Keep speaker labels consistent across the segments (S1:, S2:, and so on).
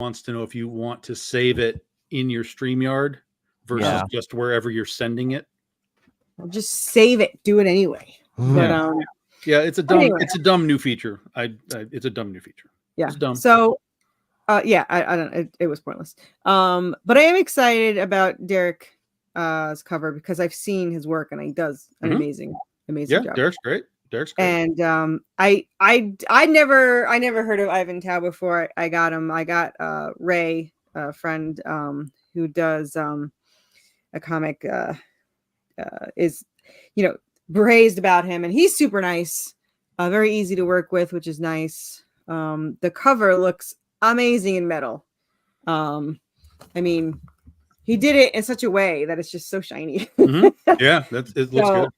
S1: wants to know if you want to save it in your StreamYard versus just wherever you're sending it.
S2: I'll just save it. Do it anyway. But
S1: it's a dumb new feature. It's a dumb new feature.
S2: Yeah.
S1: It's dumb.
S2: So I don't. It was pointless. But I am excited about Derek's cover because I've seen his work and he does an amazing job.
S1: Derek's great.
S2: And I never heard of Ivan Tao before I got him. I got Ray, a friend who does a comic is praised about him, and he's super nice, very easy to work with, which is nice. The cover looks amazing in metal. I mean, he did it in such a way that it's just so shiny.
S1: Yeah, it looks good.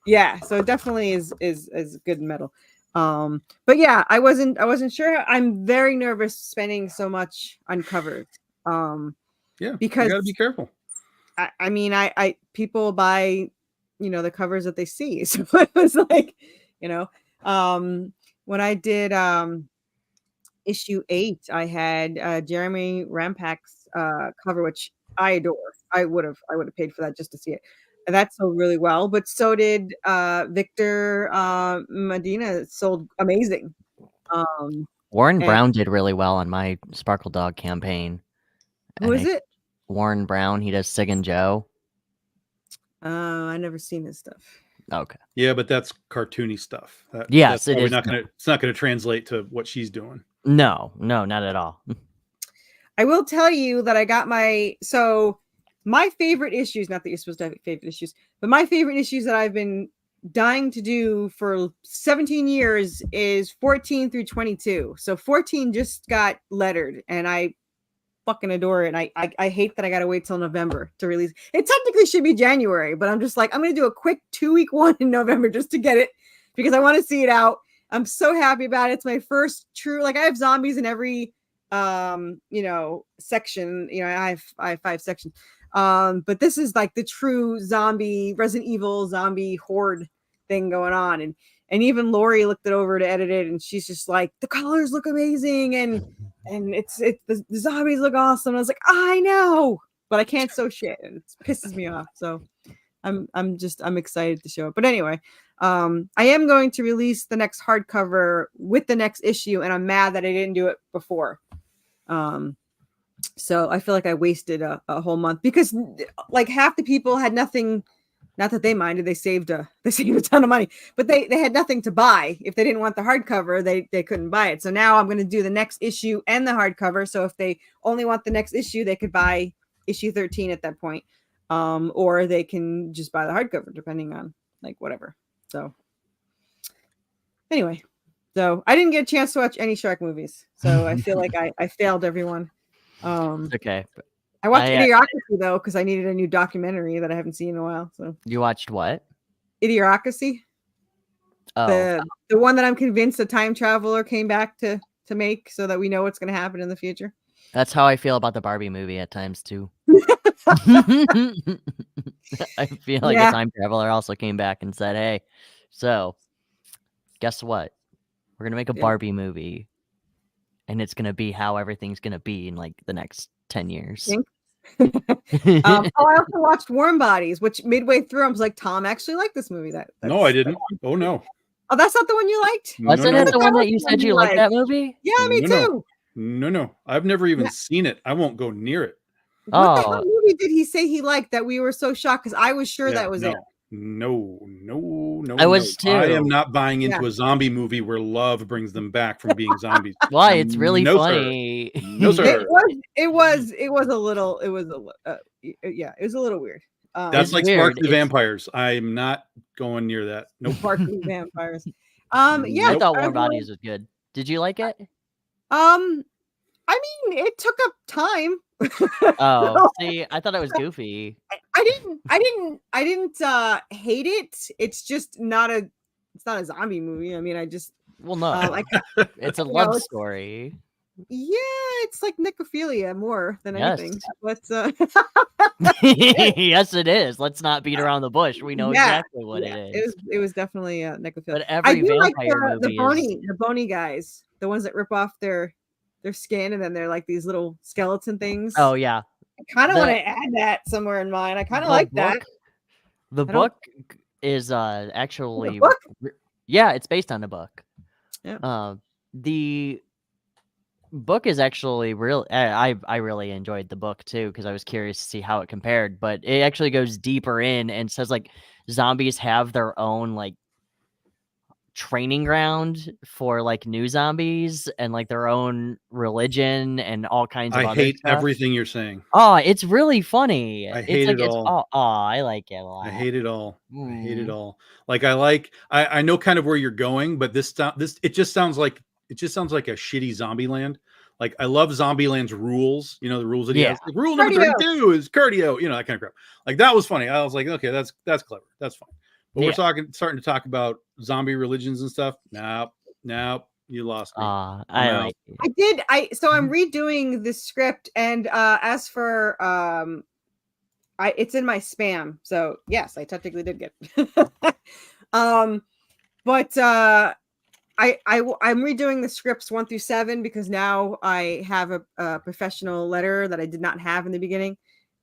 S2: Yeah, so it definitely is good in metal. But yeah, I wasn't sure. I'm very nervous spending so much on covers.
S1: Because you gotta be careful.
S2: I mean, I people buy, the covers that they see. So it was like, when I did issue 8, I had Jeremy Rampak's cover, which I adore. I would have paid for that just to see it. And that sold really well, but so did Victor Medina. It sold amazing.
S3: Warren Brown did really well on my Sparkle Dog campaign.
S2: Who is it?
S3: Warren Brown. He does Sig and Joe.
S2: I never seen his stuff.
S3: Okay.
S1: Yeah, but that's cartoony stuff.
S3: Yes,
S1: it is. It's not going to translate to what she's doing.
S3: No, not at all.
S2: I will tell you that I got my favorite issues, not that you're supposed to have favorite issues, but my favorite issues that I've been dying to do for 17 years is 14 through 22. So 14 just got lettered and I fucking adore it. And I hate that I got to wait till November to release. It technically should be January, but I'm just like, I'm going to do a quick 2-week one in November just to get it because I want to see it out. I'm so happy about it. It's my first true, I have zombies in every, section, I have 5 sections. But this is like the true zombie Resident Evil zombie horde thing going on. And even Lori looked it over to edit it and she's just like, the colors look amazing. And the zombies look awesome. And I was like, I know, but I can't sew shit. And it pisses me off. So I'm excited to show it. But anyway, I am going to release the next hardcover with the next issue. And I'm mad that I didn't do it before. So I feel like I wasted a whole month because half the people had nothing, not that they minded, they saved a ton of money, but they had nothing to buy. If they didn't want the hardcover, they couldn't buy it. So now I'm going to do the next issue and the hardcover. So if they only want the next issue, they could buy issue 13 at that point. Or they can just buy the hardcover depending on whatever. So anyway, so I didn't get a chance to watch any shark movies. So I feel like I failed everyone.
S3: Okay.
S2: I watched Idiocracy though because I needed a new documentary that I haven't seen in a while. So
S3: you watched what?
S2: Idiocracy. Oh, the one that I'm convinced a time traveler came back to make, so that we know what's going to happen in the future.
S3: That's how I feel about the Barbie movie at times too. I feel like a time traveler also came back and said, "Hey, so guess what? We're gonna make a Barbie movie." And it's going to be how everything's going to be in the next 10 years.
S2: I also watched Warm Bodies, which midway through I was like, Tom actually liked this movie.
S1: No, I didn't. Oh, no.
S2: Oh, that's not the one you liked?
S3: Wasn't it the one that you said you liked that movie?
S2: Yeah, me too.
S1: No. I've never even seen it. I won't go near it.
S2: What the hell movie did he say he liked that we were so shocked? Because I was sure that was it.
S1: No.
S3: I was too.
S1: I am not buying into a zombie movie where love brings them back from being zombies.
S3: Why? It's really funny.
S1: Sir. No, sir.
S2: It was a little weird.
S1: That's like weird. Sparkly Vampires. I'm not going near that. Nope.
S2: Sparkly Vampires.
S3: I thought Warm Bodies was good. Did you like it?
S2: I mean, it took up time.
S3: See, I thought it was goofy.
S2: I didn't hate it. It's just not a zombie movie. I mean, it's
S3: a love story.
S2: Yeah, it's like necrophilia more than anything. But
S3: yes, it is. Let's not beat around the bush. We know exactly what it is.
S2: It was definitely necrophilia.
S3: But every vampire movie
S2: the bony guys, the ones that rip off their their skin, and then they're like these little skeleton things.
S3: Oh yeah,
S2: I kind of want
S3: the
S2: to add that somewhere in mine. I kind of
S3: the
S2: like that.
S3: book the
S2: I don't
S3: book is
S2: the
S3: actually
S2: book.
S3: yeah, it's based on a book.
S2: Yeah.
S3: The book is actually real. I really enjoyed the book too because I was curious to see how it compared, but it actually goes deeper in and says like zombies have their own like training ground for like new zombies and like their own religion and all kinds of
S1: I
S3: other
S1: hate
S3: stuff.
S1: everything you're saying.
S3: Oh, it's really funny.
S1: I
S3: It's
S1: hate
S3: like
S1: it all.
S3: I like it a lot.
S1: I hate it all. I hate it
S3: Mm.
S1: all. Like I know kind of where you're going, but this it just sounds like a shitty Zombieland. Like I love Zombieland's rules, you know, the rules that he
S3: Yeah.
S1: has. Like, rule number
S2: Cardio.
S1: 32 is cardio, you know, that kind of crap. Like that was funny. I was like, okay, that's clever. That's fine. But we're
S3: Yeah.
S1: starting to talk about zombie religions and stuff. Nope, you lost me. I'm
S3: I
S1: out.
S3: like it.
S2: I did. So I'm redoing the script, and as for it's in my spam. So yes, I technically did get it. But I'm redoing the scripts 1 through 7 because now I have a professional letter that I did not have in the beginning.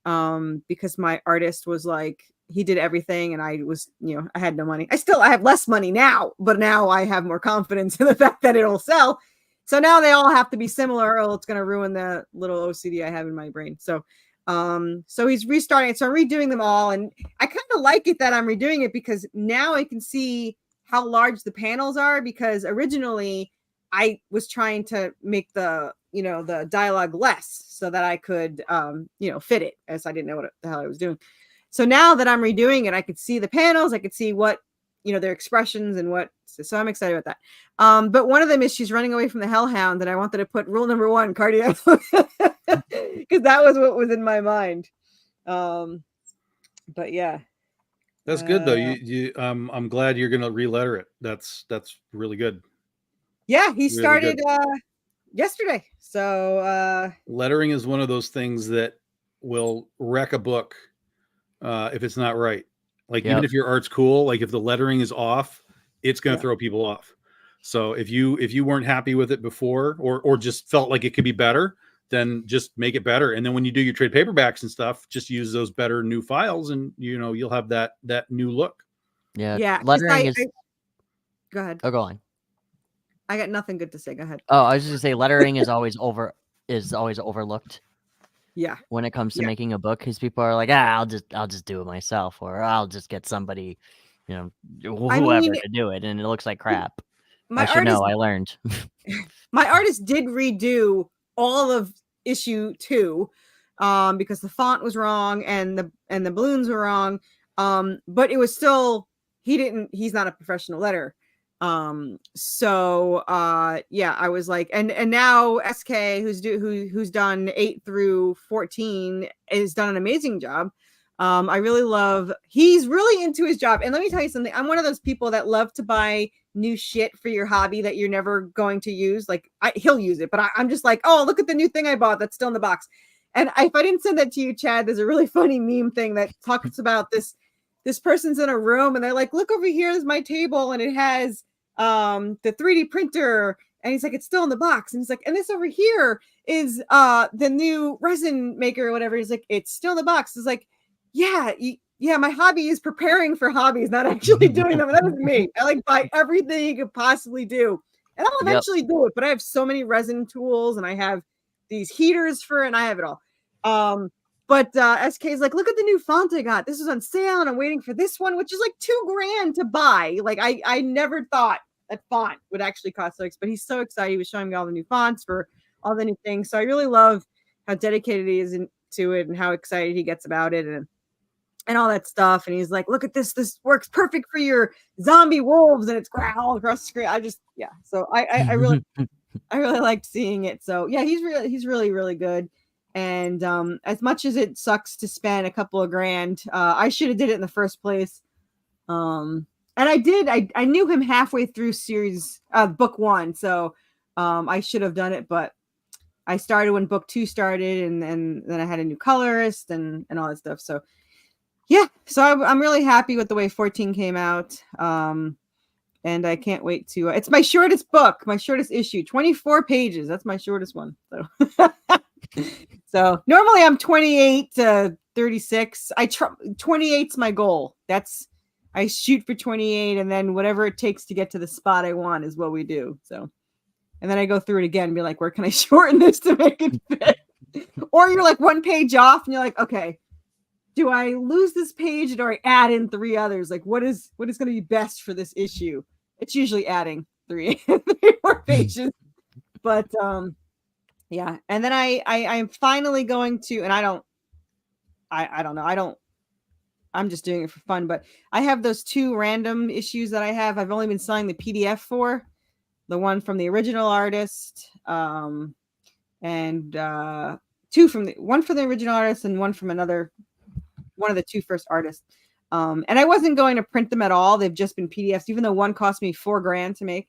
S2: Because my artist was like, he did everything, and I was, I had no money. I have less money now, but now I have more confidence in the fact that it'll sell. So now they all have to be similar, or it's going to ruin the little OCD I have in my brain. So he's restarting it. So I'm redoing them all, and I kind of like it that I'm redoing it because now I can see how large the panels are, because originally I was trying to make the dialogue less so that I could fit it, as I didn't know what the hell I was doing. So now that I'm redoing it, I could see the panels, I could see what their expressions and what. So I'm excited about that. But one of them is she's running away from the hellhound, and I wanted to put rule number 1, cardio, because that was what was in my mind. But yeah.
S1: That's good though. I'm glad you're gonna re-letter it. That's really good.
S2: Yeah, he
S1: really
S2: started yesterday. So
S1: lettering is one of those things that will wreck a book if it's not right. Like even if your art's cool, like if the lettering is off, it's gonna throw people off. So if you weren't happy with it before, or just felt like it could be better, then just make it better. And then when you do your trade paperbacks and stuff, just use those better new files, and you'll have that new look.
S3: Yeah. Lettering is.
S2: Go ahead.
S3: Oh, go on.
S2: I got nothing good to say. Go ahead.
S3: Oh, I was just gonna say lettering is always overlooked.
S2: Yeah.
S3: When it comes to making a book, because people are like, I'll just do it myself, or I'll just get somebody, whoever to do it, and it looks like crap. I should know. I learned.
S2: My artist did redo all of issue 2, because the font was wrong and the balloons were wrong. But it was still he's not a professional letterer. So I was like, and now SK who's done 8 through 14 has done an amazing job. I really love, he's really into his job. And let me tell you something, I'm one of those people that love to buy new shit for your hobby that you're never going to use. Like he'll use it, but I'm just like, oh, look at the new thing I bought that's still in the box. And if I didn't send that to you, Chad, there's a really funny meme thing that talks about this person's in a room and they're like, look over here is my table, and it has the 3D printer, and he's like, it's still in the box, and he's like, and this over here is the new resin maker or whatever. He's like, it's still in the box. It's like, yeah, my hobby is preparing for hobbies, not actually doing them. That was me. I like buy everything you could possibly do, and I'll eventually do it. But I have so many resin tools, and I have these heaters for it, and I have it all. But SK is like, look at the new font I got. This is on sale, and I'm waiting for this one, which is like $2,000 to buy. Like I never thought that font would actually cost so much, but he's so excited. He was showing me all the new fonts for all the new things. So I really love how dedicated he is to it and how excited he gets about it and all that stuff. And he's like, look at this. This works perfect for your zombie wolves, and it's growling across the screen. So I really I really liked seeing it. So yeah, he's really, really good. And as much as it sucks to spend a couple of grand, I should have did it in the first place. And I did. I knew him halfway through book 1, so I should have done it. But I started when book 2 started, and then I had a new colorist and all that stuff. So yeah, so I'm really happy with the way 14 came out. and I can't wait to. It's my shortest book, my shortest issue, 24 pages. That's my shortest one. So, so normally I'm 28 to 36. 28's my goal. I shoot for 28, and then whatever it takes to get to the spot I want is what we do. So, and then I go through it again and be like, where can I shorten this to make it fit? Or you're like one page off, and you're like, okay, do I lose this page or do I add in 3 others? Like, what is going to be best for this issue? It's usually adding 3 more pages. But yeah. And then I'm finally going to, and I don't know. I'm just doing it for fun, but I have those 2 random issues that I've only been selling the PDF for, the one from the original artist, and 2 from one for the original artist and one from one of the 2 first artists. And I wasn't going to print them at all. They've just been PDFs, even though one cost me $4,000 to make.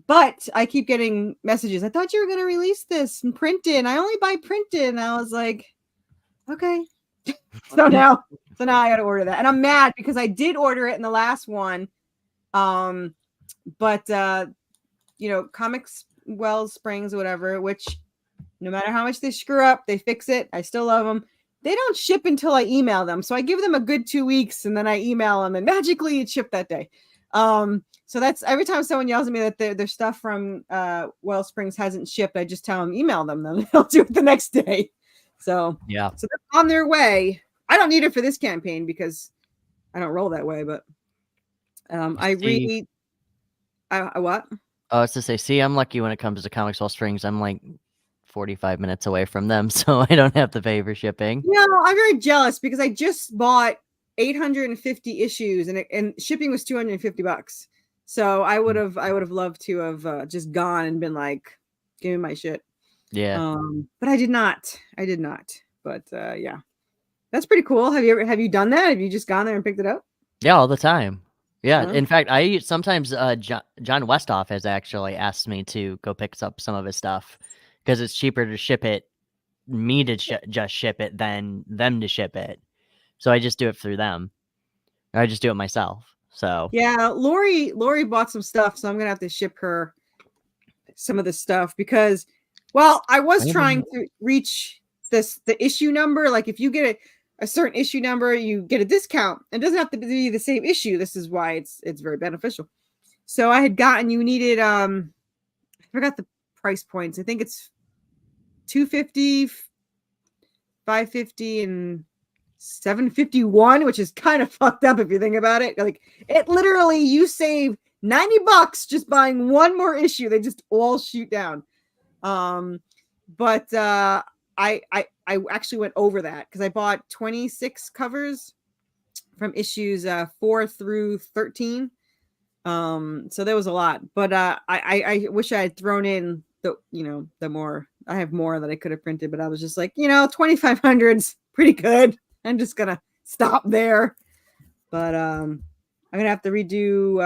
S2: But I keep getting messages. I thought you were going to release this and print it. And I only buy printed. And I was like, okay. so now I got to order that. And I'm mad because I did order it in the last one. But Comics Wells Springs or whatever, which no matter how much they screw up, they fix it. I still love them. They don't ship until I email them. So I give them a good 2 weeks and then I email them and magically it shipped that day. So that's every time someone yells at me that their stuff from Wells Springs hasn't shipped, I just tell them, email them, then they'll do it the next day. So
S3: yeah.
S2: So they're on their way. I don't need it for this campaign because I don't roll that way, but what?
S3: I was to say, I'm lucky when it comes to Comics Wells Springs. I'm like 45 minutes away from them, so I don't have to pay for shipping.
S2: Yeah, I'm very jealous because I just bought 850 issues and shipping was $250. So I would have loved to have just gone and been like, give me my shit.
S3: Yeah.
S2: But I did not. But yeah, that's pretty cool. Have you done that? Have you just gone there and picked it up?
S3: Yeah, all the time. Yeah. In fact, I sometimes John Westhoff has actually asked me to go pick up some of his stuff because it's cheaper to ship it, me to just ship it than them to ship it. So I just do it through them. Or I just do it myself. So
S2: yeah, Lori bought some stuff, so I'm gonna have to ship her some of the stuff because, well, I was trying to reach the issue number. Like if you get a certain issue number, you get a discount. It doesn't have to be the same issue. This is why it's very beneficial. So I had gotten, you needed I forgot the price points. I think it's $250, $550, and $751, which is kind of fucked up if you think about it. Like it literally, you save $90 just buying one more issue. They just all shoot down. But I actually went over that because I bought 26 covers from issues 4 through 13. So there was a lot, but I wish I had thrown in the more. I have more that I could have printed, but I was just like, 2,500's pretty good. I'm just gonna stop there. But I'm gonna have to redo.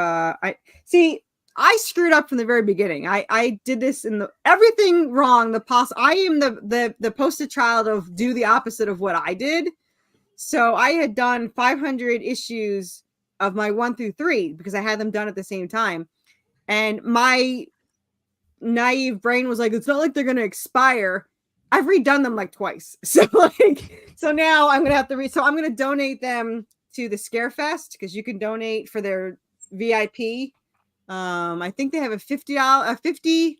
S2: I screwed up from the very beginning. I did this everything wrong. I am the poster child of do the opposite of what I did. So I had done 500 issues of my 1 through 3 because I had them done at the same time, and my naive brain was like, it's not like they're gonna expire. I've redone them like twice. So now I'm gonna have to so I'm gonna donate them to the Scarefest because you can donate for their VIP. I think they have a $50.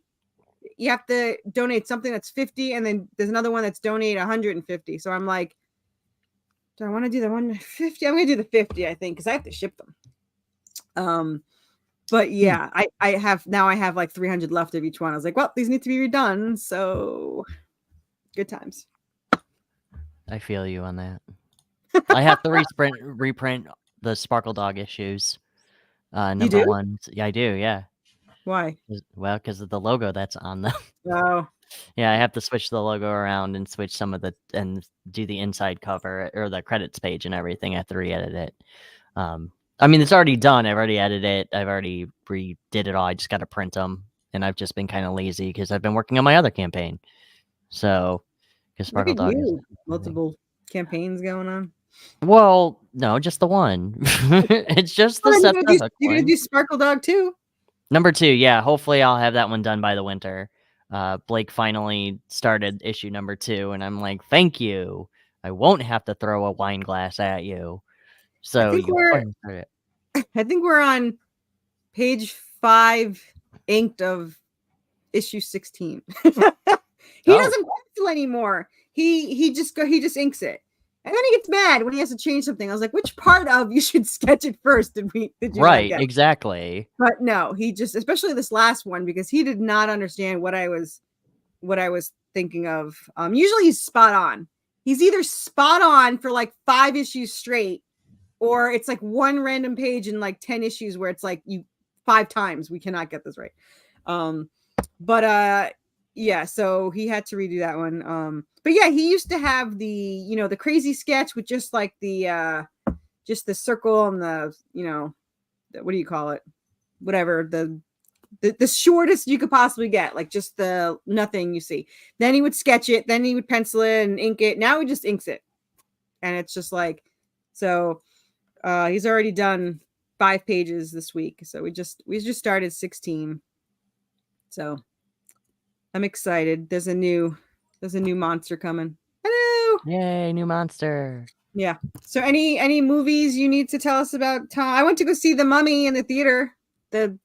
S2: You have to donate something that's 50, and then there's another one that's donate 150. So I'm like, do I want to do the 150? I'm gonna do the 50, I think, because I have to ship them. But yeah, I have like 300 left of each one. I was like, well, these need to be redone. So good times.
S3: I feel you on that. I have to reprint the Sparkle Dog issues. Number 1. Yeah, I do. Yeah.
S2: Why?
S3: Well, because of the logo that's on them.
S2: Oh.
S3: Yeah, I have to switch the logo around and switch some of and do the inside cover or the credits page and everything. I have to re-edit it. I mean, it's already done. I've already edited it. I've already redid it all. I just got to print them, and I've just been kind of lazy because I've been working on my other campaign. So, because Sparkle Dog
S2: has multiple campaigns going on.
S3: Well, no, just the one. It's just the Seth the Hook
S2: You're gonna
S3: one.
S2: do Sparkle Dog too?
S3: Number 2, yeah. Hopefully, I'll have that one done by the winter. Blake finally started issue number 2, and I'm like, thank you. I won't have to throw a wine glass at you. So
S2: think
S3: you
S2: we're-
S3: go ahead and start it.
S2: I think we're on page 5, inked of issue 16. He doesn't pencil anymore. He just inks it. And then he gets mad when he has to change something. I was like, which part of you should sketch it first? Did you
S3: right, exactly.
S2: But no, he just, especially this last one, because he did not understand what I was thinking of. Usually he's spot on. He's either spot on for like 5 issues straight, or it's like one random page in like 10 issues where it's like you 5 times we cannot get this right. Yeah, so he had to redo that one. But yeah, he used to have the, the crazy sketch with just like the just the circle and the, what do you call it? Whatever, the shortest you could possibly get, like just the nothing you see. Then he would sketch it, then he would pencil it and ink it. Now he just inks it. And it's just like, so he's already done 5 pages this week. So we just started 16. So I'm excited. There's a new monster coming. Hello.
S3: Yay, new monster.
S2: Yeah. So any movies you need to tell us about, Tom? I went to go see The Mummy in the theater. The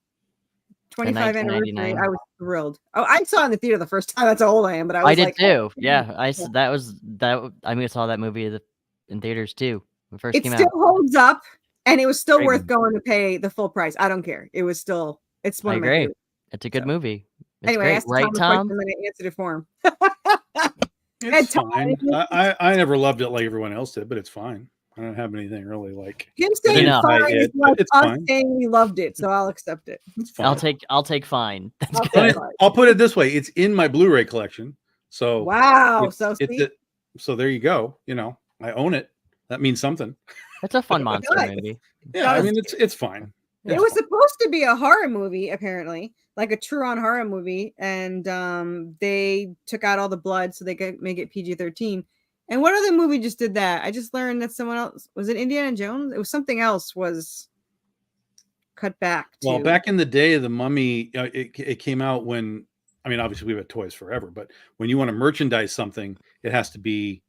S2: 25th anniversary. I was thrilled. Oh, I saw it in the theater the first time. That's how old I am, but I
S3: did
S2: like,
S3: too. Yeah, I saw that movie in theaters too. When it first came out.
S2: It still holds up, and it was still worth going to pay the full price. I don't care. It was still. It's one of my favorites.
S3: It's a good movie. It's
S2: anyway,
S3: great.
S2: I asked
S3: right, Tom?
S2: and then I answered it for him.
S1: It's fine. I never loved it like everyone else did, but it's fine. I don't have anything really like
S2: him saying fine is like
S1: it's
S2: us
S1: fine.
S2: saying we loved it, so I'll accept it.
S1: It's fine.
S3: I'll take fine. That's
S2: good.
S1: I'll put it this way: it's in my Blu-ray collection. So
S2: wow,
S1: so there you go. I own it. That means something.
S3: It's a fun monster movie.
S1: Yeah, I mean it's fine.
S2: It was supposed to be a horror movie, apparently, like a true-on horror movie, and they took out all the blood so they could make it PG-13. And what other movie just did that? I just learned that someone else, was it Indiana Jones? It was something else was cut back to.
S1: Well, back in the day, The Mummy, it came out when, I mean, obviously we've had toys forever, but when you want to merchandise something, it has to be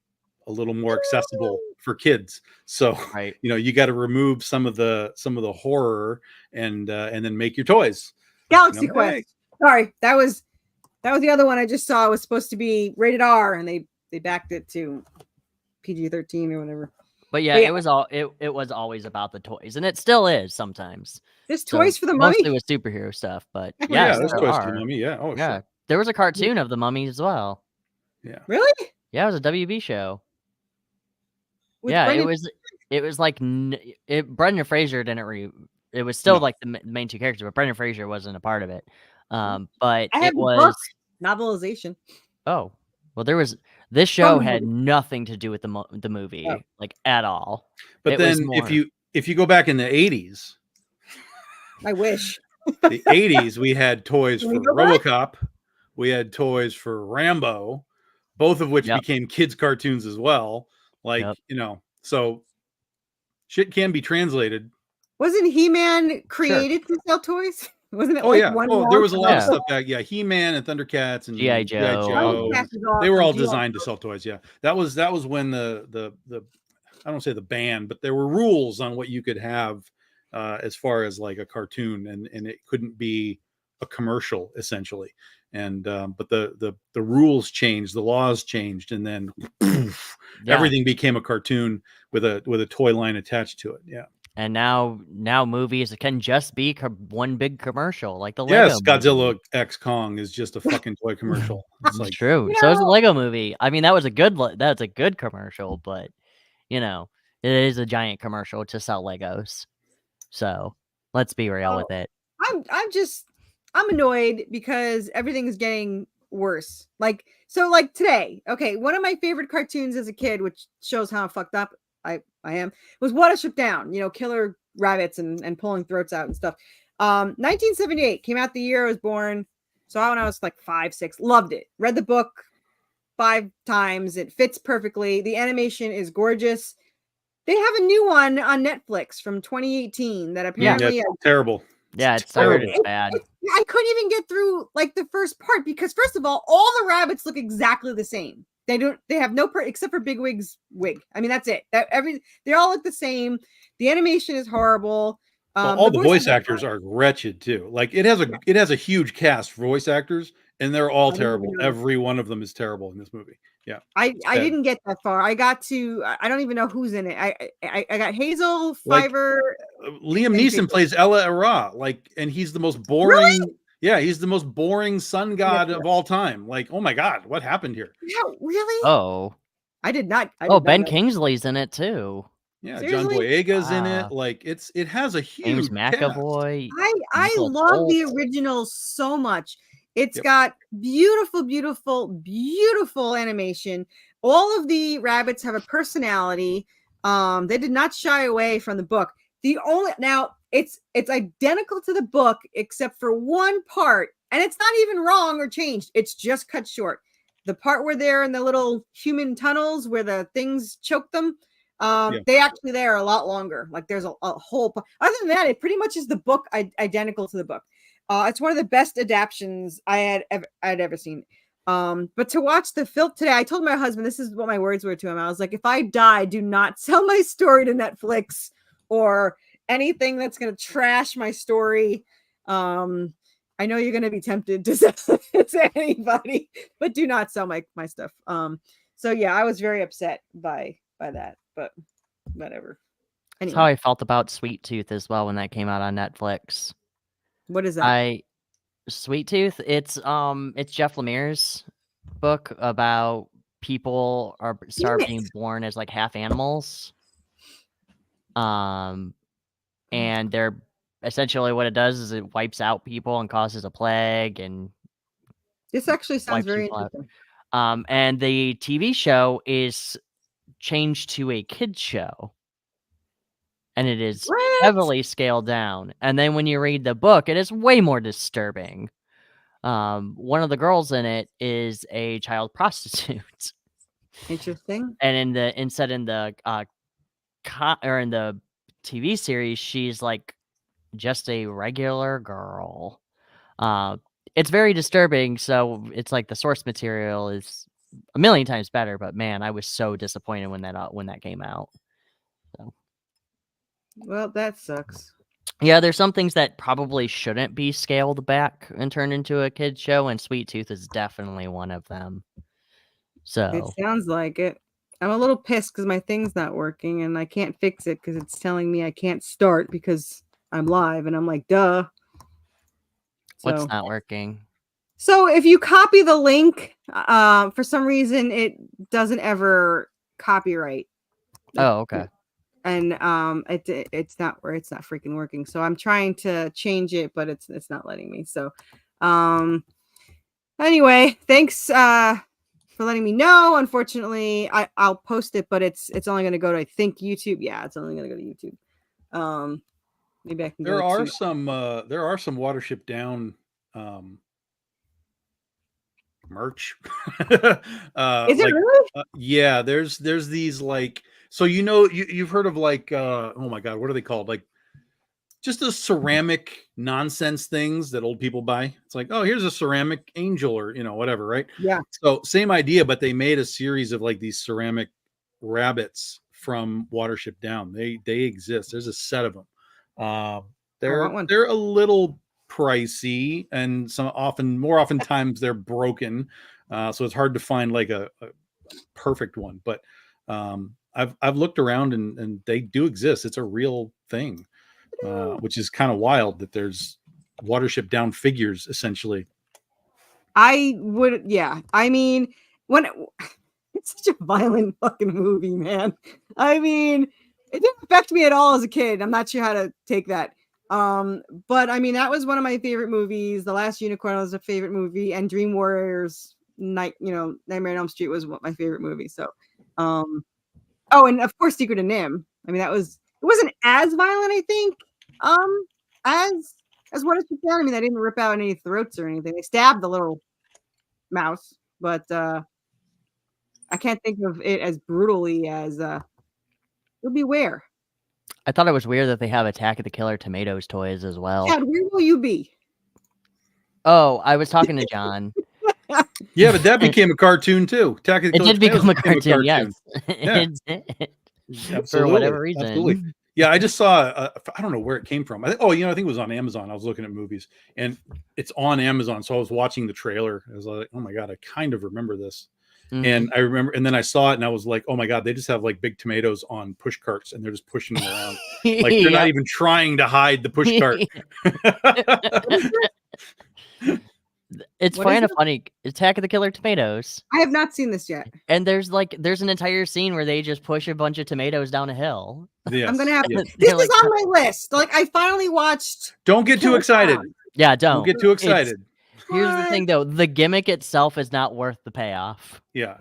S1: a little more accessible for kids. So,
S3: right.
S1: You got to remove some of the horror and then make your toys.
S2: Galaxy Quest. Hey. Sorry, that was the other one I just saw. It was supposed to be rated R, and they backed it to PG-13 or whatever.
S3: But yeah, it was always about the toys, and it still is sometimes.
S2: There's toys for the Mummy.
S3: Mostly with superhero stuff, but
S1: yeah, there's toys for the Mummy. Yeah, oh
S3: yeah.
S1: Sure.
S3: There was a cartoon of the Mummy as well.
S1: Yeah,
S2: really?
S3: Yeah, it was a WB show.
S2: With
S3: yeah,
S2: Brendan...
S3: it was like Brendan Fraser didn't it was still like the main 2 characters, but Brendan Fraser wasn't a part of it. But it was
S2: novelization.
S3: Oh, well, this show had nothing to do with the movie, like at all.
S1: But then if you go back in the 80s,
S2: I wish
S1: the 80s we had toys for RoboCop, we had toys for Rambo, both of which became kids cartoons as well. Like so shit can be translated.
S2: Wasn't He-Man created to sell toys? Wasn't it?
S1: There was a lot of stuff back. Yeah, He-Man and Thundercats and
S3: G.I. Joe.
S1: They were all designed to sell toys. Yeah, that was when the I don't say the ban, but there were rules on what you could have as far as like a cartoon, and it couldn't be a commercial essentially. And but the rules changed, the laws changed, and then everything became a cartoon with a toy line attached to it. Yeah.
S3: And now movies can just be one big commercial, like the Lego movie.
S1: Godzilla X Kong is just a fucking toy commercial. It's like
S3: true. So is the Lego movie. I mean, that's a good commercial, but it is a giant commercial to sell Legos. So let's be real with it.
S2: I'm annoyed because everything is getting worse. Like today, okay, one of my favorite cartoons as a kid, which shows how fucked up I am, was Watership Down, killer rabbits and pulling throats out and stuff. 1978 came out the year I was born. Saw it when I was like 5, 6, loved it. Read the book 5 times. It fits perfectly. The animation is gorgeous. They have a new one on Netflix from 2018 that apparently
S1: it's terrible.
S3: Yeah, it's terrible. It's bad.
S2: I couldn't even get through like the first part because first of all the rabbits look exactly the same. They have no part except for Bigwig's wig. I mean, that's it. They all look the same. The animation is horrible.
S1: Well, all the voice actors are wretched too. Like it has a huge cast for voice actors, and they're all terrible. Every one of them is terrible in this movie. Yeah,
S2: I didn't get that far. I got to I don't even know who's in it. I got Hazel Fiverr.
S1: Liam Neeson plays Ella Ara, and he's the most boring.
S2: Really?
S1: Yeah, he's the most boring sun god of all time. Like, oh my god, what happened here?
S2: Yeah, really?
S3: Oh,
S2: I did not.
S3: Ben Kingsley's in it too.
S1: Yeah, seriously? John Boyega's in it. Like, it has a huge
S3: James McAvoy.
S2: I love the original so much. It's got beautiful, beautiful, beautiful animation. All of the rabbits have a personality. They did not shy away from the book. Now it's identical to the book except for one part, and it's not even wrong or changed. It's just cut short. The part where they're in the little human tunnels where the things choke them. They actually there are a lot longer. Like there's a whole. Other than that, it pretty much is the book identical to the book. It's one of the best adaptions I had ever seen. But to watch the film today, I told my husband, this is what my words were to him. I was like, if I die, do not sell my story to Netflix or anything that's going to trash my story. I know you're going to be tempted to sell it to anybody, but do not sell my stuff. So yeah, I was very upset by that, but whatever.
S3: Anyway. That's how I felt about Sweet Tooth as well when that came out on Netflix.
S2: What is that?
S3: Sweet Tooth. It's Jeff Lemire's book about people start being born as like half animals. And they're essentially what it does is it wipes out people and causes a plague. And
S2: this actually sounds very interesting.
S3: And the TV show is changed to a kid's show. And it is heavily scaled down. And then when you read the book, it is way more disturbing. One of the girls in it is a child prostitute.
S2: Interesting.
S3: And in the TV series, she's like just a regular girl. It's very disturbing. So it's like the source material is a million times better. But man, I was so disappointed when that came out. So.
S2: Well, that sucks.
S3: Yeah, there's some things that probably shouldn't be scaled back and turned into a kid's show, and Sweet Tooth is definitely one of them. So
S2: it sounds like it. I'm a little pissed because my thing's not working and I can't fix it because it's telling me I can't start because I'm live, and I'm like, duh.
S3: What's not working?
S2: So if you copy the link, for some reason it doesn't ever copyright.
S3: Oh, okay.
S2: And it's not freaking working. So I'm trying to change it, but it's not letting me. So anyway, thanks for letting me know. Unfortunately, I'll post it, but it's only going to go to, I think, YouTube. Yeah, it's only going to go to YouTube. Maybe I can.
S1: There are some Watership Down merch.
S2: Is it really?
S1: Yeah, there's these like. So you've heard of like oh my god, what are they called? Like just the ceramic nonsense things that old people buy. It's like, oh, here's a ceramic angel or whatever, right?
S2: Yeah.
S1: So same idea, but they made a series of like these ceramic rabbits from Watership Down. They exist. There's a set of them. They're a little pricey, and more oftentimes they're broken. So it's hard to find like a perfect one, but I've looked around and they do exist. It's a real thing, which is kind of wild that there's Watership Down figures essentially.
S2: I would, yeah. I mean, it's such a violent fucking movie, man. I mean, it didn't affect me at all as a kid. I'm not sure how to take that. But I mean, that was one of my favorite movies. The Last Unicorn was a favorite movie, and Dream Warriors Nightmare on Elm Street was my favorite movie. So, oh, and of course, Secret of Nim. I mean, it wasn't as violent, I think, as Watership Down. I mean, they didn't rip out any throats or anything. They stabbed the little mouse, but I can't think of it as brutally as You'll be where?
S3: I thought it was weird that they have Attack of the Killer Tomatoes toys as well.
S2: Chad, where will you be?
S3: Oh, I was talking to John.
S1: Yeah, but that became a cartoon too. Attack of the
S3: It
S1: Killer
S3: did
S1: Tomatoes
S3: become a
S1: became
S3: cartoon, yes.
S1: Yeah. Absolutely.
S3: For whatever reason.
S1: Absolutely. Yeah, I just saw. I don't know where it came from. I think it was on Amazon. I was looking at movies, and it's on Amazon. So I was watching the trailer. I was like, "Oh my god, I kind of remember this." And I remember, and then I saw it, and I was like, "Oh my god, they just have like big tomatoes on push carts, and they're just pushing them around. Like they're not even trying to hide the push cart."
S3: It's kind of funny. Attack of the Killer Tomatoes.
S2: I have not seen this yet.
S3: And there's an entire scene where they just push a bunch of tomatoes down a hill.
S1: Yes.
S2: I'm gonna have to. This is on my list. Like I finally watched.
S1: Don't get too excited.
S3: Yeah,
S1: don't get too excited.
S3: Here's the thing, though: the gimmick itself is not worth the payoff.
S1: Yeah,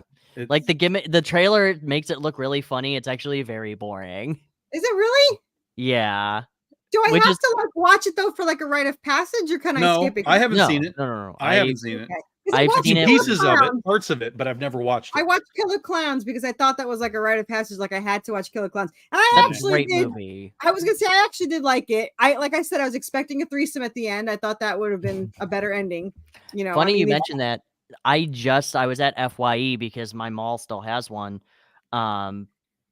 S3: like the gimmick, the trailer makes it look really funny. It's actually very boring.
S2: Is it really?
S3: Yeah.
S2: Do I have to like watch it though for like a rite of passage, or can I skip it?
S1: I haven't seen it.
S3: No.
S1: I haven't seen it.
S2: I've
S1: seen pieces of it, parts of it, but I've never watched it.
S2: I watched Killer Clowns because I thought that was like a rite of passage. Like I had to watch Killer Clowns, and I actually did.
S3: Movie.
S2: I was gonna say I actually did like it. Like I said, I was expecting a threesome at the end. I thought that would have been a better ending. You know,
S3: funny you mentioned that. I was at FYE because my mall still has one.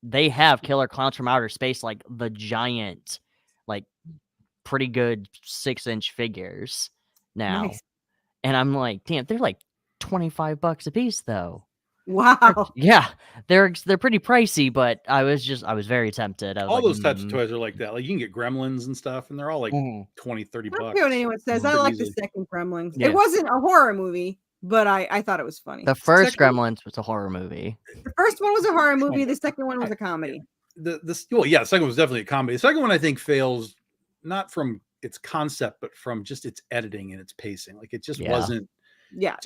S3: They have Killer Clowns from Outer Space, like the giant, like pretty good 6-inch figures now.
S2: Nice.
S3: And I'm like, damn, they're like $25 a piece though.
S2: Wow.
S3: Yeah, they're pretty pricey, but I was very tempted.
S1: All those types of toys are like that. Like you can get Gremlins and stuff, and they're all like $20-$30.
S2: I don't care what anyone says. I like the second Gremlins.
S3: Yeah.
S2: It wasn't a horror movie, but I thought it was funny.
S3: The first Gremlins was a horror movie.
S2: The first one was a horror movie. The second one was a comedy.
S1: The second one was definitely a comedy. The second one I think fails not from its concept, but from just its editing and its pacing. Like it just wasn't.
S2: Yeah,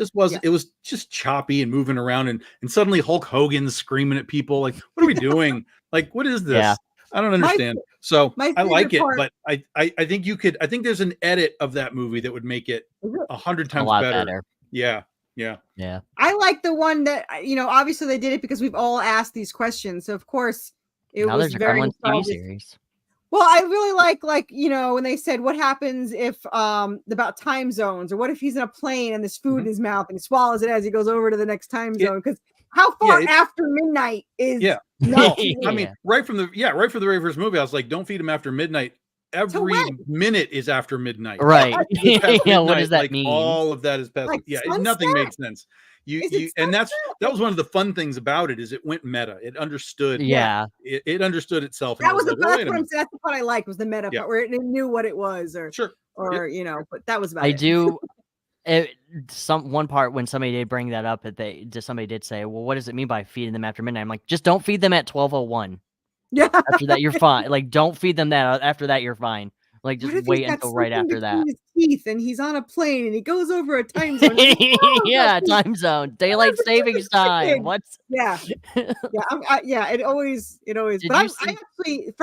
S1: it was just choppy and moving around, and suddenly Hulk Hogan's screaming at people. Like, what are we doing? Like, what is this?
S3: Yeah.
S1: I don't understand. I like it, but I think you could. I think there's an edit of that movie that would make it 100 times better. Yeah.
S2: I like the one that obviously they did it because we've all asked these questions. So of course it was very
S3: TV series.
S2: Well, I really like when they said what happens if about time zones, or what if he's in a plane and there's food in his mouth and he swallows it as he goes over to the next time zone, because how far after midnight is
S1: no I mean right from the very first movie I was like, don't feed him after midnight. Every minute is after midnight,
S3: right?
S1: Midnight,
S3: what does that mean?
S1: All of that is past.
S2: Like
S1: nothing makes sense. And that was one of the fun things about it, is it went meta. It understood. It understood itself.
S2: That was the part. That's the part I liked, was the meta part where it knew what it was, or but that was about it.
S3: One part when somebody did bring that up, somebody did say, well, what does it mean by feeding them after midnight? I'm like, just don't feed them at 12:01.
S2: Yeah.
S3: After that, you're fine. Like, don't feed them that. After that, you're fine. Like, just wait until right after that.
S2: His teeth, and he's on a plane, and he goes over a time zone.
S3: Time zone, daylight savings time. What's?
S2: Yeah. It always. But I actually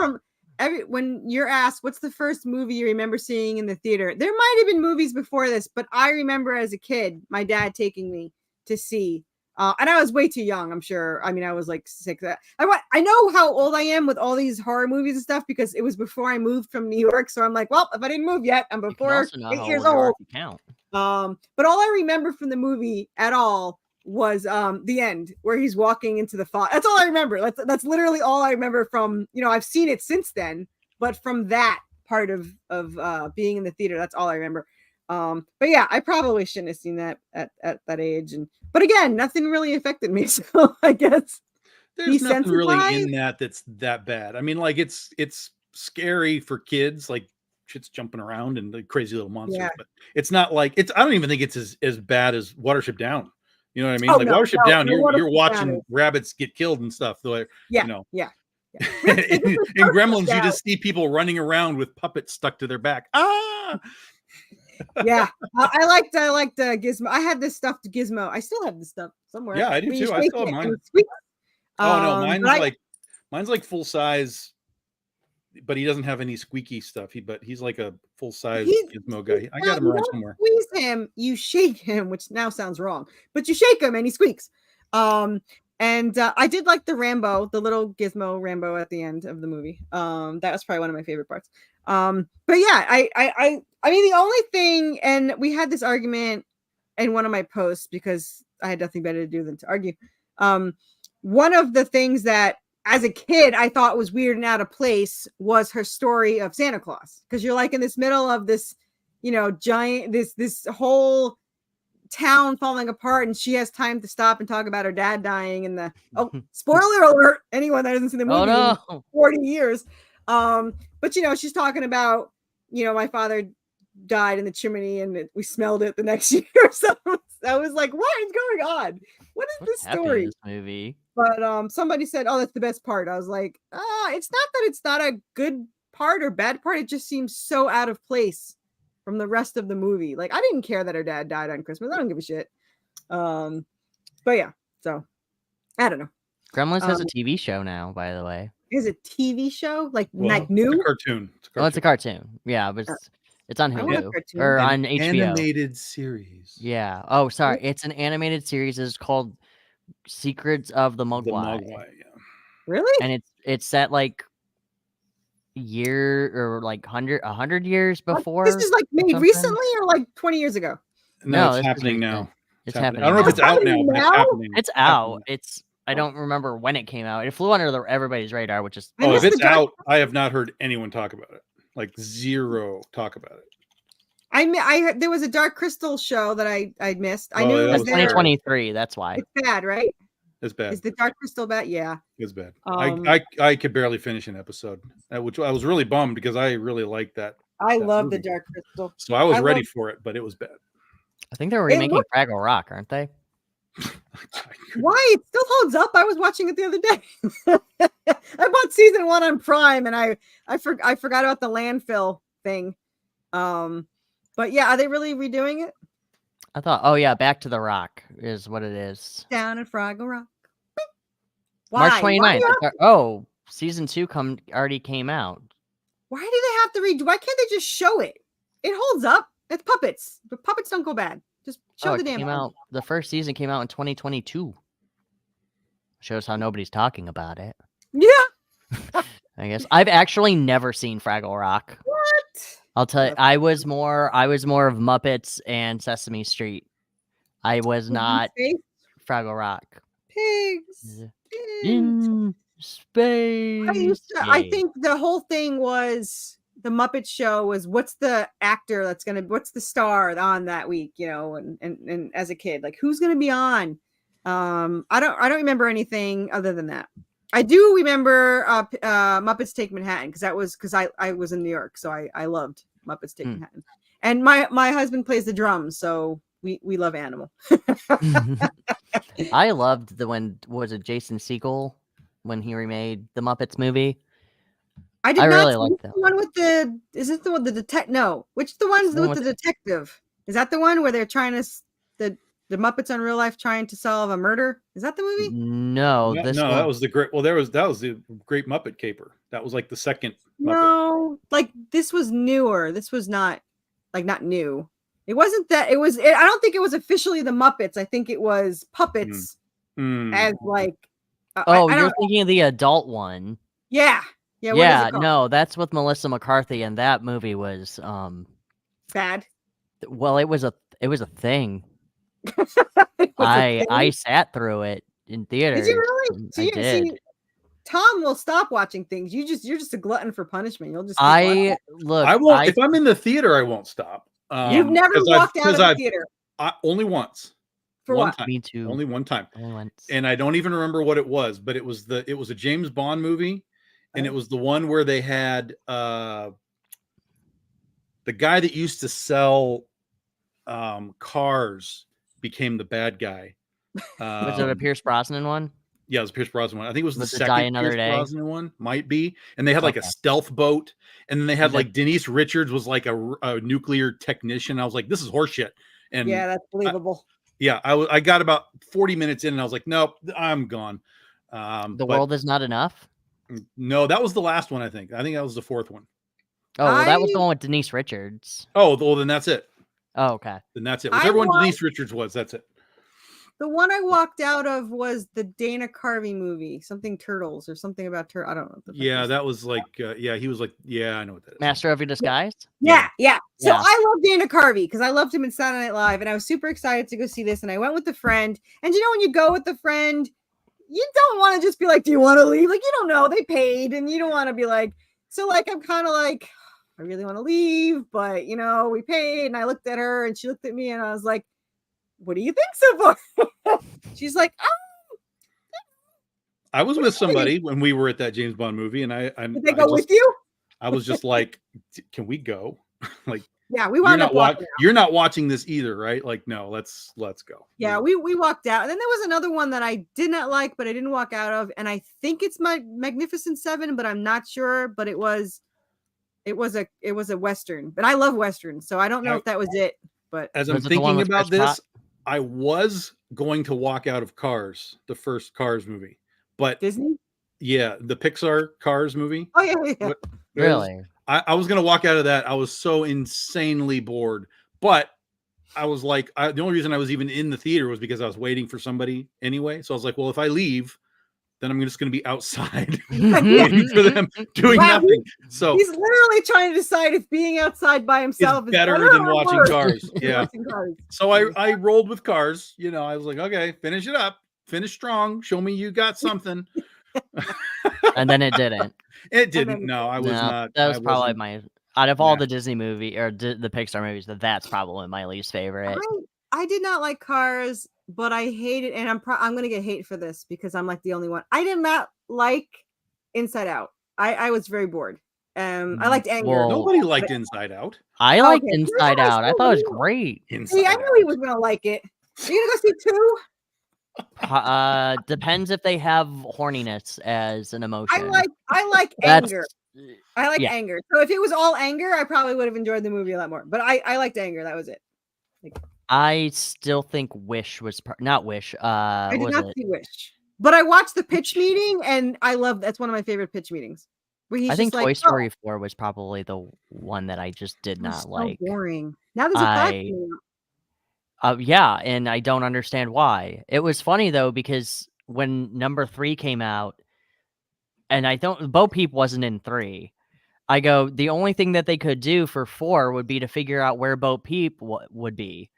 S2: when you're asked what's the first movie you remember seeing in the theater, there might have been movies before this, but I remember as a kid my dad taking me to see. And I was way too young, I'm sure. I mean, I was like 6. I know how old I am with all these horror movies and stuff, because it was before I moved from New York. So I'm like, well, if I didn't move yet, I'm before 8 years old. But all I remember from the movie at all was the end, where he's walking into the fog. That's all I remember. That's literally all I remember from, I've seen it since then, but from that part of being in the theater, that's all I remember. But yeah, I probably shouldn't have seen that at that age. But again, nothing really affected me. So I guess
S1: there's nothing really in that's that bad. I mean, like it's scary for kids, like shit's jumping around and the crazy little monsters, but it's not like I don't even think it's as bad as Watership Down. You know what I mean? Watership Down, you're watching rabbits get killed and stuff. So,
S2: in
S1: Gremlins, you just see people running around with puppets stuck to their back.
S2: Yeah, I liked Gizmo. I had this stuffed Gizmo. I still have this stuff somewhere.
S1: Yeah, I do too. I still have mine. Mine's like full size, but he doesn't have any squeaky stuff. He's like a full size Gizmo guy. I got him around somewhere.
S2: Squeeze him, you shake him, which now sounds wrong, but you shake him and he squeaks. And I did like the Rambo, the little gizmo Rambo at the end of the movie. That was probably one of my favorite parts. But yeah, I mean, the only thing, and we had this argument in one of my posts because I had nothing better to do than to argue. One of the things that as a kid I thought was weird and out of place was her story of Santa Claus, because you're like in this middle of this, giant, this whole town falling apart, and she has time to stop and talk about her dad dying, and spoiler alert, anyone that hasn't seen the movie in 40 years. But she's talking about, my father died in the chimney and we smelled it the next year. So I was like, what is going on? What's this story?
S3: This movie.
S2: But somebody said, oh, that's the best part. I was like, it's not that it's not a good part or bad part. It just seems so out of place from the rest of the movie. Like, I didn't care that her dad died on Christmas. I don't give a shit. But yeah, so I don't know.
S3: Gremlins has a TV show now, by the way.
S2: Is it a TV show? Like new?
S1: It's a cartoon.
S3: It's a cartoon. Yeah, but it's on Hulu or on HBO.
S1: Animated series.
S3: Yeah. Oh, sorry. It's an animated series. It's called Secrets of the Mogwai.
S1: Yeah.
S2: Really?
S3: And it's set like year or like 100 years before.
S2: This is like made recently or like 20 years ago?
S1: No, it's happening now.
S3: It's happening.
S1: I don't know if it's out now, but it's happening.
S3: It's out. I don't remember when it came out. It flew under everybody's radar, which is
S1: if it's out, I have not heard anyone talk about it. Like zero talk about it.
S2: I heard there was a Dark Crystal show that I missed. I knew it was
S3: 2023. That's why
S2: it's bad, right?
S1: It's bad.
S2: Is the Dark Crystal bad? Yeah,
S1: it's bad. I could barely finish an episode, which I was really bummed because I really liked that.
S2: I love the Dark Crystal,
S1: so I was ready for it, but it was bad.
S3: I think they're remaking Fraggle Rock, aren't they?
S2: Why? It still holds up. I was watching it the other day. I bought season 1 on Prime, and I forgot about the landfill thing. But yeah, are they really redoing it?
S3: I thought, Back to the Rock is what it is.
S2: Down at Fraggle Rock.
S3: Why? March 29th. Season 2 already came out.
S2: Why do they have to redo? Why can't they just show it? It holds up. It's puppets. But puppets don't go bad. Just show the damn
S3: thing. The first season came out in 2022. Shows how nobody's talking about it.
S2: Yeah.
S3: I guess I've actually never seen Fraggle Rock.
S2: What?
S3: I'll tell you, I was more of Muppets and Sesame Street. I was not Fraggle Rock.
S2: Pigs
S3: in space.
S2: I think the whole thing was the Muppet Show was what's the actor what's the star on that week, and as a kid, like who's gonna be on? I don't remember anything other than that. I do remember Muppets Take Manhattan because I was in New York, so I loved Muppets Take Manhattan. And my husband plays the drums, so we love Animal.
S3: I loved was it Jason Segel when he remade the Muppets movie? I really liked that.
S2: The one with is it the one the detective? No, which the one's with the detective? Is that the one where they're trying to the Muppets on Real Life trying to solve a murder? Is that the movie?
S3: No,
S1: that was the great. Well, that was the Great Muppet Caper. That was like the second.
S2: No, like this was newer. This was not new. It wasn't that. I don't think it was officially the Muppets. I think it was puppets as like.
S3: You're thinking of the adult one.
S2: Yeah.
S3: Yeah. No, that's with Melissa McCarthy, and that movie was
S2: bad.
S3: Well, it was a thing. I sat through it in theater.
S2: Did you really?
S3: I did.
S2: See, Tom will stop watching things. You're just a glutton for punishment. You'll just.
S3: I
S1: won't. If I'm in the theater, I won't stop.
S2: You've never walked out of the theater.
S1: Only once.
S2: For
S1: one
S2: what?
S1: Time.
S3: Me too.
S1: Only one time.
S3: Only once.
S1: And I don't even remember what it was, but it was a James Bond movie, and it was the one where they had the guy that used to sell cars became the bad guy.
S3: Was it a Pierce Brosnan one?
S1: Yeah, it was Pierce Brosnan one. I think it was the second
S3: Die Another Day
S1: Brosnan one. Might be. And they had like a stealth boat, and then they had like Denise Richards was like a nuclear technician. I was like, this is horseshit. And
S2: yeah, that's believable.
S1: I got about 40 minutes in, and I was like, nope, I'm gone.
S3: The World Is Not Enough?
S1: No, that was the last one, I think. I think that was the fourth one.
S3: Oh, well, that was the one with Denise Richards.
S1: Oh, well, then that's it.
S3: Oh, okay.
S1: Then that's it. Whichever one Denise Richards was, that's it.
S2: The one I walked out of was the Dana Carvey movie, something turtles or something about I don't know. What
S1: yeah, that was like, he was like, I know what that is.
S3: Master of Your Disguise.
S2: Yeah. So I love Dana Carvey because I loved him in Saturday Night Live, and I was super excited to go see this. And I went with a friend, and when you go with a friend, you don't want to just be like, "Do you want to leave?" Like, you don't know, they paid, and you don't want to be like, so like I'm kind of like, I really want to leave, but we paid. And I looked at her, and she looked at me, and I was like, what do you think so far? She's like, oh.
S1: I was with somebody when we were at that James Bond movie, and
S2: did they go with you?
S1: I was just like, can we go? Like,
S2: yeah, we wound up walking out.
S1: You're not watching this either, right? Like, no, let's go.
S2: Yeah, we walked out. And then there was another one that I did not like, but I didn't walk out of, and I think it's my Magnificent Seven, but I'm not sure. But it was a Western, but I love Westerns, so I don't know if that was it. But
S1: as I'm thinking about this, I was going to walk out of Cars, the first Cars movie, but
S2: Disney,
S1: the Pixar Cars movie.
S2: Oh yeah.
S3: Really?
S1: I was going to walk out of that. I was so insanely bored, but I was like, the only reason I was even in the theater was because I was waiting for somebody anyway. So I was like, well, if I leave, then I'm just going to be outside waiting for them doing nothing. So
S2: he's literally trying to decide if being outside by himself is
S1: better than watching Cars. Yeah. So I rolled with Cars. I was like, okay, finish it up, finish strong, show me you got something.
S3: And then it didn't.
S1: It didn't. No, I was not.
S3: That was probably my out of all the Disney movie or the Pixar movies. That's probably my least favorite.
S2: I did not like Cars, but I hate it, and I'm going to get hate for this because I'm like the only one. I did not like Inside Out. I was very bored. I liked Anger.
S1: Well, nobody liked Inside Out.
S3: I liked Inside Out. I thought it was great.
S2: See, I knew he was going to like it. Are you going to go see 2?
S3: Depends if they have horniness as an emotion.
S2: I like Anger. I like Anger. So if it was all anger, I probably would have enjoyed the movie a lot more. But I liked Anger. That was it.
S3: I still think Wish was not Wish.
S2: I did not see Wish, but I watched the pitch meeting, and I love that's one of my favorite pitch meetings. Where he's
S3: I think
S2: like,
S3: Toy Story 4 was probably the one that I just did not like.
S2: Boring. Now there's a 5 coming
S3: out. Yeah, and I don't understand why. It was funny though because when number 3 came out, and Bo Peep wasn't in 3. I go, the only thing that they could do for 4 would be to figure out where Bo Peep would be.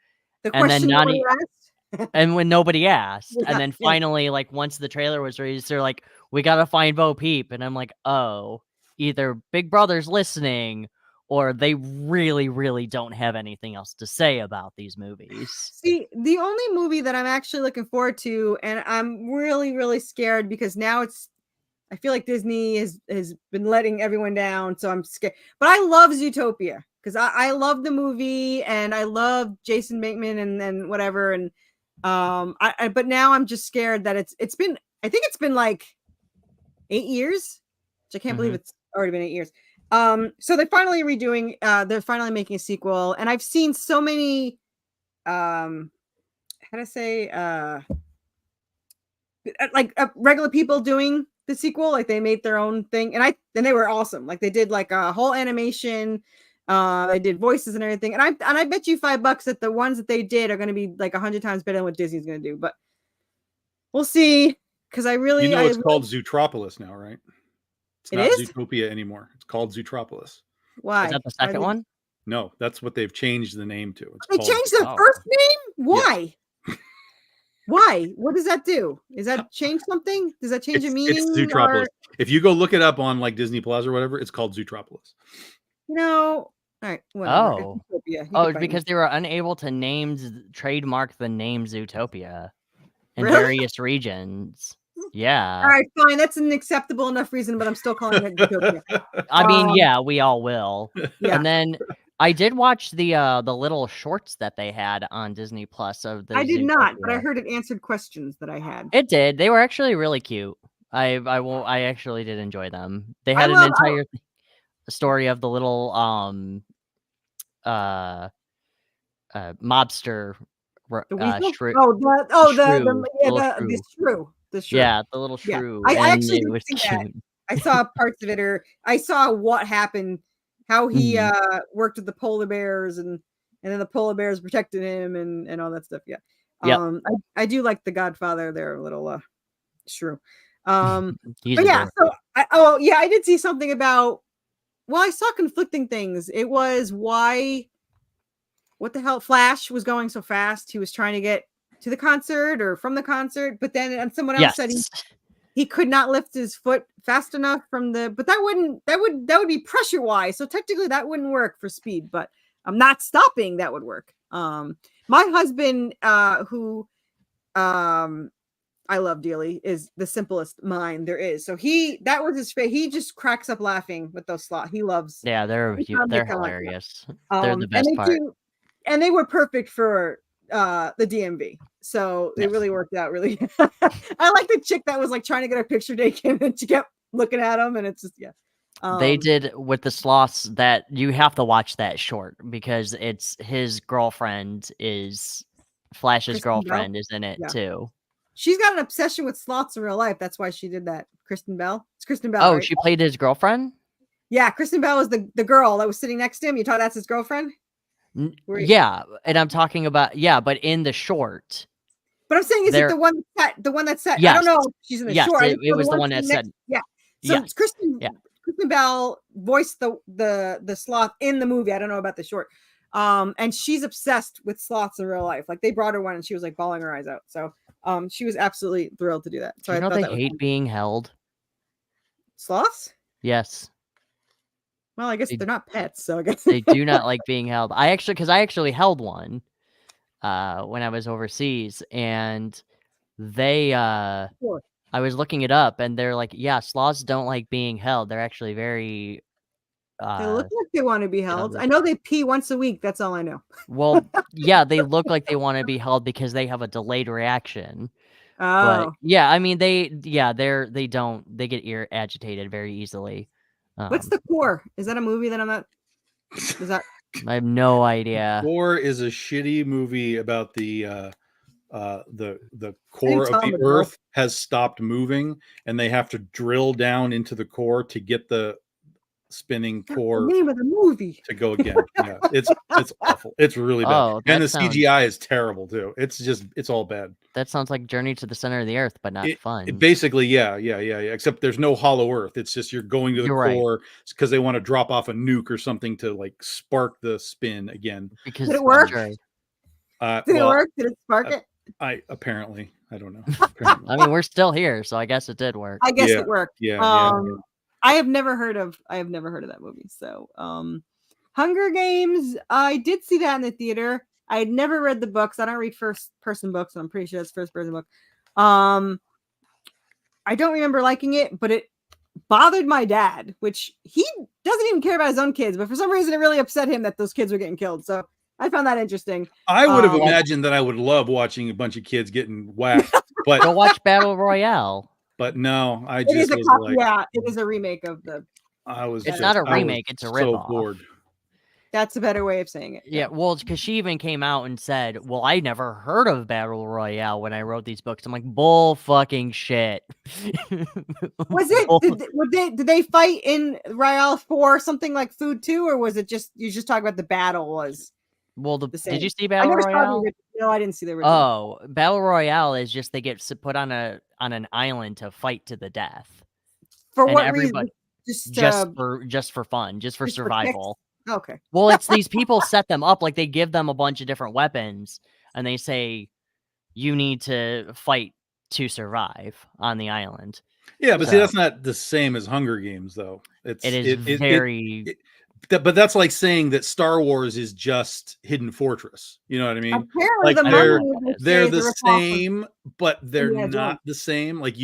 S2: The question nobody asked?
S3: And when nobody asked. And then finally, like, once the trailer was released, they're like, we got to find Bo Peep. And I'm like, oh, either Big Brother's listening or they really, really don't have anything else to say about these movies.
S2: See, the only movie that I'm actually looking forward to, and I'm really, really scared because now I feel like Disney has been letting everyone down, so I'm scared. But I love Zootopia because I love the movie and I love Jason Bateman and whatever. And but now I'm just scared that it's been, I think it's been like 8 years, which I can't believe it's already been 8 years. So they're finally they're finally making a sequel, and I've seen so many, regular people doing the sequel, like they made their own thing, and they were awesome. Like they did like a whole animation, they did voices and everything, and I bet you $5 that the ones that they did are going to be like 100 times better than what Disney's going to do. But we'll see, because
S1: it's called Zootropolis now, right? It's not
S2: is?
S1: Zootopia anymore. It's called Zootropolis.
S2: Why?
S3: Is that the second one?
S1: No, that's what they've changed the name to.
S2: They changed the first name? Why? Yeah. Why? What does that do? Does that change something? Does that change a meaning?
S1: It's Zootropolis. If you go look it up on like Disney Plus or whatever, it's called Zootropolis.
S2: All right. Whatever.
S3: It's because they were unable to trademark the name Zootopia in various regions. Yeah.
S2: All right, fine. That's an acceptable enough reason, but I'm still calling it Zootopia.
S3: I mean, yeah, we all will.
S2: Yeah.
S3: And then I did watch the little shorts that they had on Disney Plus of the.
S2: I did not, but I heard it answered questions that I had.
S3: It did. They were actually really cute. I actually did enjoy them. They had an entire story of the little mobster.
S2: The
S3: shrew.
S2: The shrew.
S3: Yeah, the little shrew.
S2: I actually didn't see that. I saw parts of it, or I saw what happened, how he worked with the polar bears, and then the polar bears protected him, and all that stuff. Yeah.
S3: Yep.
S2: I do like the Godfather. They're a little shrew.
S3: He's
S2: But yeah,
S3: adorable.
S2: so I did see something about. Well, I saw conflicting things. It was what the hell? Flash was going so fast. He was trying to get to the concert or from the concert, but then someone else said he could not lift his foot fast enough from the. But that would be pressure wise. So technically that wouldn't work for speed. But I'm not stopping. That would work. My husband, who I love dearly, is the simplest mind there is. So that was his face. He just cracks up laughing with those slots. He loves.
S3: Yeah, they're hilarious. They're the best part.
S2: And they were perfect for the DMV. So it really worked out really. I like the chick that was like trying to get a picture taken and she kept looking at him, and it's just
S3: they did with the sloths that you have to watch that short because it's his girlfriend is Flash's girlfriend is in it too.
S2: She's got an obsession with sloths in real life. That's why she did that. Kristen Bell. It's Kristen Bell.
S3: Oh,
S2: right?
S3: she played his girlfriend?
S2: Yeah, Kristen Bell was the girl that was sitting next to him. You thought that's his girlfriend?
S3: Yeah, and I'm talking about but in the short.
S2: But I'm saying, is it the one that said?
S3: Yes.
S2: I don't know if she's in the short.
S3: It was the one that said.
S2: Yeah. So Kristen Bell voiced the sloth in the movie. I don't know about the short. And she's obsessed with sloths in real life. Like they brought her one and she was like bawling her eyes out. So she was absolutely thrilled to do that. So
S3: I thought they hate being held.
S2: Sloths?
S3: Yes.
S2: Well, I guess they're not pets, so I guess
S3: they do not like being held. Because I actually held one when I was overseas, and they I was looking it up, and they're like, yeah, sloths don't like being held. They're actually very.
S2: They look like they want to be held. I know they pee once a week. That's all I know.
S3: Well, yeah, they look like they want to be held because they have a delayed reaction.
S2: Oh.
S3: But yeah, I mean they get agitated very easily.
S2: What's The Core? Is that a movie that I'm not? Is that?
S3: I have no idea.
S1: The Core is a shitty movie about the core of the Earth has stopped moving, and they have to drill down into the core to get the spinning core
S2: name of the movie
S1: to go again. Yeah, it's awful. It's really bad, and the CGI is terrible too. It's all bad.
S3: That sounds like Journey to the Center of the Earth, but not fun.
S1: Basically, yeah. Except there's no hollow Earth. It's just you're going to the core because they want to drop off a nuke or something to like spark the spin again.
S2: Did it work?
S3: Sure.
S2: Did it work? Did it spark it?
S1: I don't know.
S3: I mean, we're still here, so I guess it did work.
S2: I guess it worked.
S1: Yeah.
S2: I have never heard of that movie. So, Hunger Games, I did see that in the theater. I had never read the books. I don't read first-person books, and I'm pretty sure it's first-person book. I don't remember liking it, but it bothered my dad, which he doesn't even care about his own kids, but for some reason it really upset him that those kids were getting killed. So I found that interesting.
S1: I would have imagined that I would love watching a bunch of kids getting whacked, but
S3: go watch Battle Royale.
S1: But no,
S2: it is a remake of the.
S3: It's not a remake; it's a ripoff.
S1: So bored.
S2: That's a better way of saying it.
S3: Yeah, well, because she even came out and said, "Well, I never heard of Battle Royale when I wrote these books." I'm like, "Bull fucking shit."
S2: Was it? Did they fight in Royale for something like food too, or was it just you just talking about the battle was?
S3: Well, did you see Battle Royale?
S2: No, I didn't see the original.
S3: Oh, Battle Royale is just they get put on an island to fight to the death.
S2: For what reason?
S3: Just for fun, just for survival.
S2: Okay.
S3: Well, it's these people set them up, like they give them a bunch of different weapons, and they say you need to fight to survive on the island.
S1: Yeah, but see, that's not the same as Hunger Games, though.
S3: It is very.
S1: But that's like saying that Star Wars is just Hidden Fortress. You know what I mean?
S2: Apparently
S1: like they're the same, but they're not the same. Like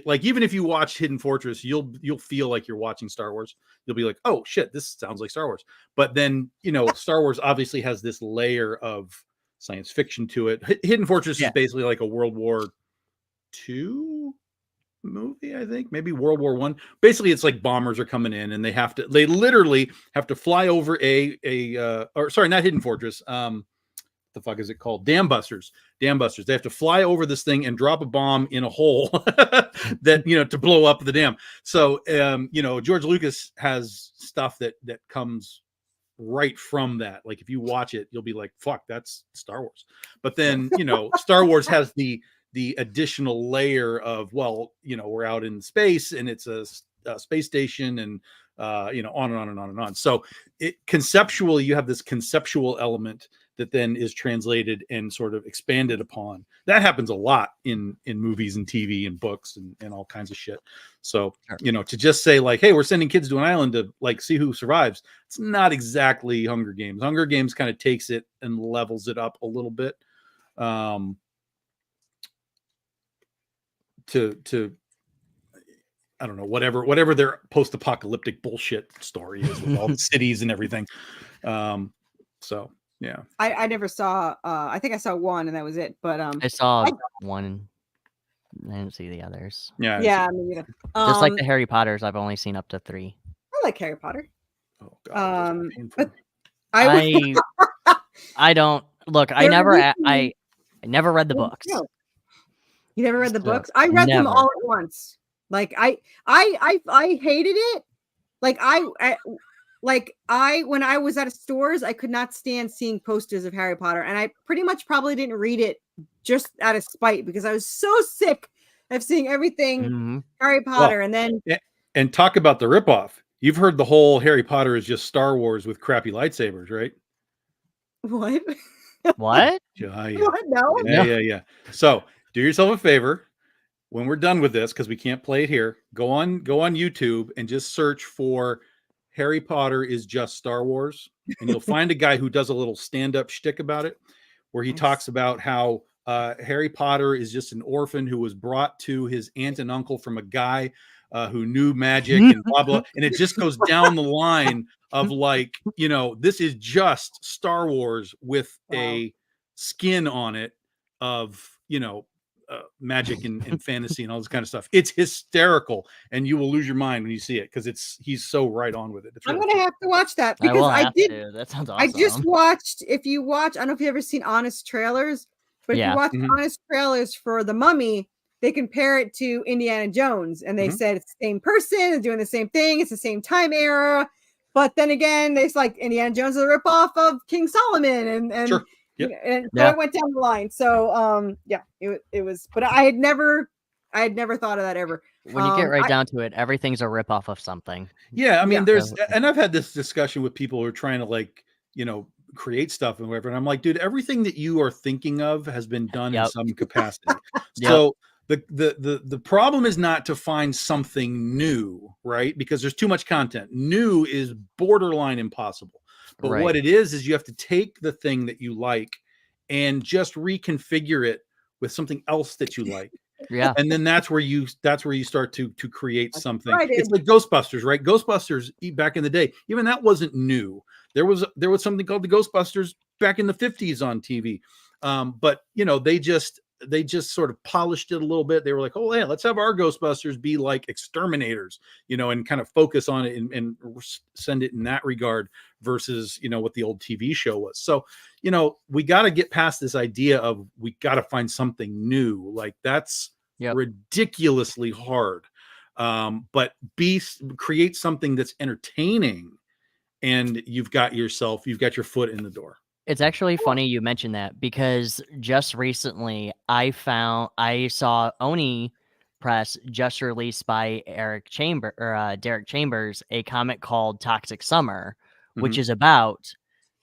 S1: like even if you watch Hidden Fortress, you'll feel like you're watching Star Wars. You'll be like, oh shit, this sounds like Star Wars. But then Star Wars obviously has this layer of science fiction to it. Hidden Fortress is basically like a World War II movie, I think, maybe World War I. Basically, it's like bombers are coming in, and they literally have to fly over not Hidden Fortress. The fuck is it called? Dam Busters. They have to fly over this thing and drop a bomb in a hole that to blow up the dam. So George Lucas has stuff that comes right from that. Like if you watch it, you'll be like, fuck, that's Star Wars. But then, you know, Star Wars has the additional layer of, well, you know, we're out in space and it's a space station, and you know, on and on and on and on. So conceptually, you have this conceptual element that then is translated and sort of expanded upon. That happens a lot in movies and TV and books and all kinds of shit. So, you know, to just say like, hey, we're sending kids to an island to like see who survives, it's not exactly Hunger Games. Hunger Games kind of takes it and levels it up a little bit. To I don't know, whatever their post-apocalyptic bullshit story is with all the cities and everything. So yeah,
S2: I never saw. I think I saw one and that was it. But
S3: I saw one. I didn't see the others.
S2: Yeah. I mean,
S3: just like the Harry Potters, I've only seen up to 3.
S2: I like Harry Potter.
S1: Oh God,
S2: but
S3: I don't look. I never read the books.
S2: No. You never read the books? I read them all at once. Like I hated it. Like I when I was at stores, I could not stand seeing posters of Harry Potter, and I pretty much probably didn't read it just out of spite because I was so sick of seeing everything Harry Potter. And then
S1: and talk about the ripoff. You've heard the whole Harry Potter is just Star Wars with crappy lightsabers, right?
S2: What?
S3: What?
S2: What? No.
S1: Yeah. So do yourself a favor. When we're done with this, because we can't play it here, go on YouTube and just search for Harry Potter is just Star Wars, and you'll find a guy who does a little stand-up shtick about it, where he talks about how Harry Potter is just an orphan who was brought to his aunt and uncle from a guy who knew magic and blah blah, and it just goes down the line of like, you know, this is just Star Wars with a skin on it of, you know, magic and fantasy and all this kind of stuff. It's hysterical, and you will lose your mind when you see it because he's so right on with it.
S2: I'm gonna have to watch that because I did.
S3: That sounds awesome.
S2: I just watched. If you watch, I don't know if you've ever seen Honest Trailers, but if you watch Honest Trailers for The Mummy, they compare it to Indiana Jones, and they said it's the same person, they're doing the same thing, it's the same time era. But then again, it's like Indiana Jones is a ripoff of King Solomon, and
S1: sure. Yep.
S2: And so it went down the line. So it was, but I had never thought of that ever.
S3: When you get down to it, everything's a ripoff of something.
S1: Yeah, I mean, and I've had this discussion with people who are trying to like, you know, create stuff and whatever, and I'm like, dude, everything that you are thinking of has been done in some capacity. So the problem is not to find something new, right? Because there's too much content. New is borderline impossible. But what it is you have to take the thing that you like and just reconfigure it with something else that you like.
S3: Yeah.
S1: And then that's where you start to create something. It's like Ghostbusters, right? Ghostbusters back in the day, even that wasn't new. There was something called the Ghostbusters back in the 50s on TV. But you know, they just sort of polished it a little bit. They were like, oh yeah, let's have our Ghostbusters be like exterminators, you know, and kind of focus on it and send it in that regard versus, you know, what the old TV show was. So, you know, we got to get past this idea of we got to find something new. Like that's ridiculously hard. But create something that's entertaining, and you've got your foot in the door.
S3: It's actually funny you mentioned that because just recently I saw Oni Press just released by Derek Chambers a comic called Toxic Summer, which is about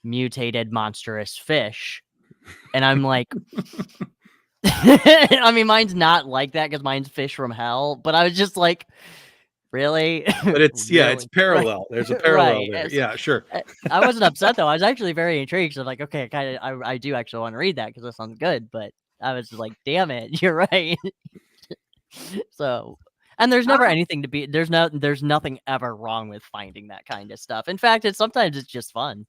S3: mutated monstrous fish. And I'm like, I mean, mine's not like that because mine's fish from hell, but I was just like, really?
S1: But it's really? It's parallel. There's a parallel there. Yeah, sure.
S3: I wasn't upset though. I was actually very intrigued. So like, okay, I do actually want to read that because that sounds good. But I was just like, damn it, you're right. So, and there's never anything to be. There's nothing ever wrong with finding that kind of stuff. In fact, sometimes it's just fun.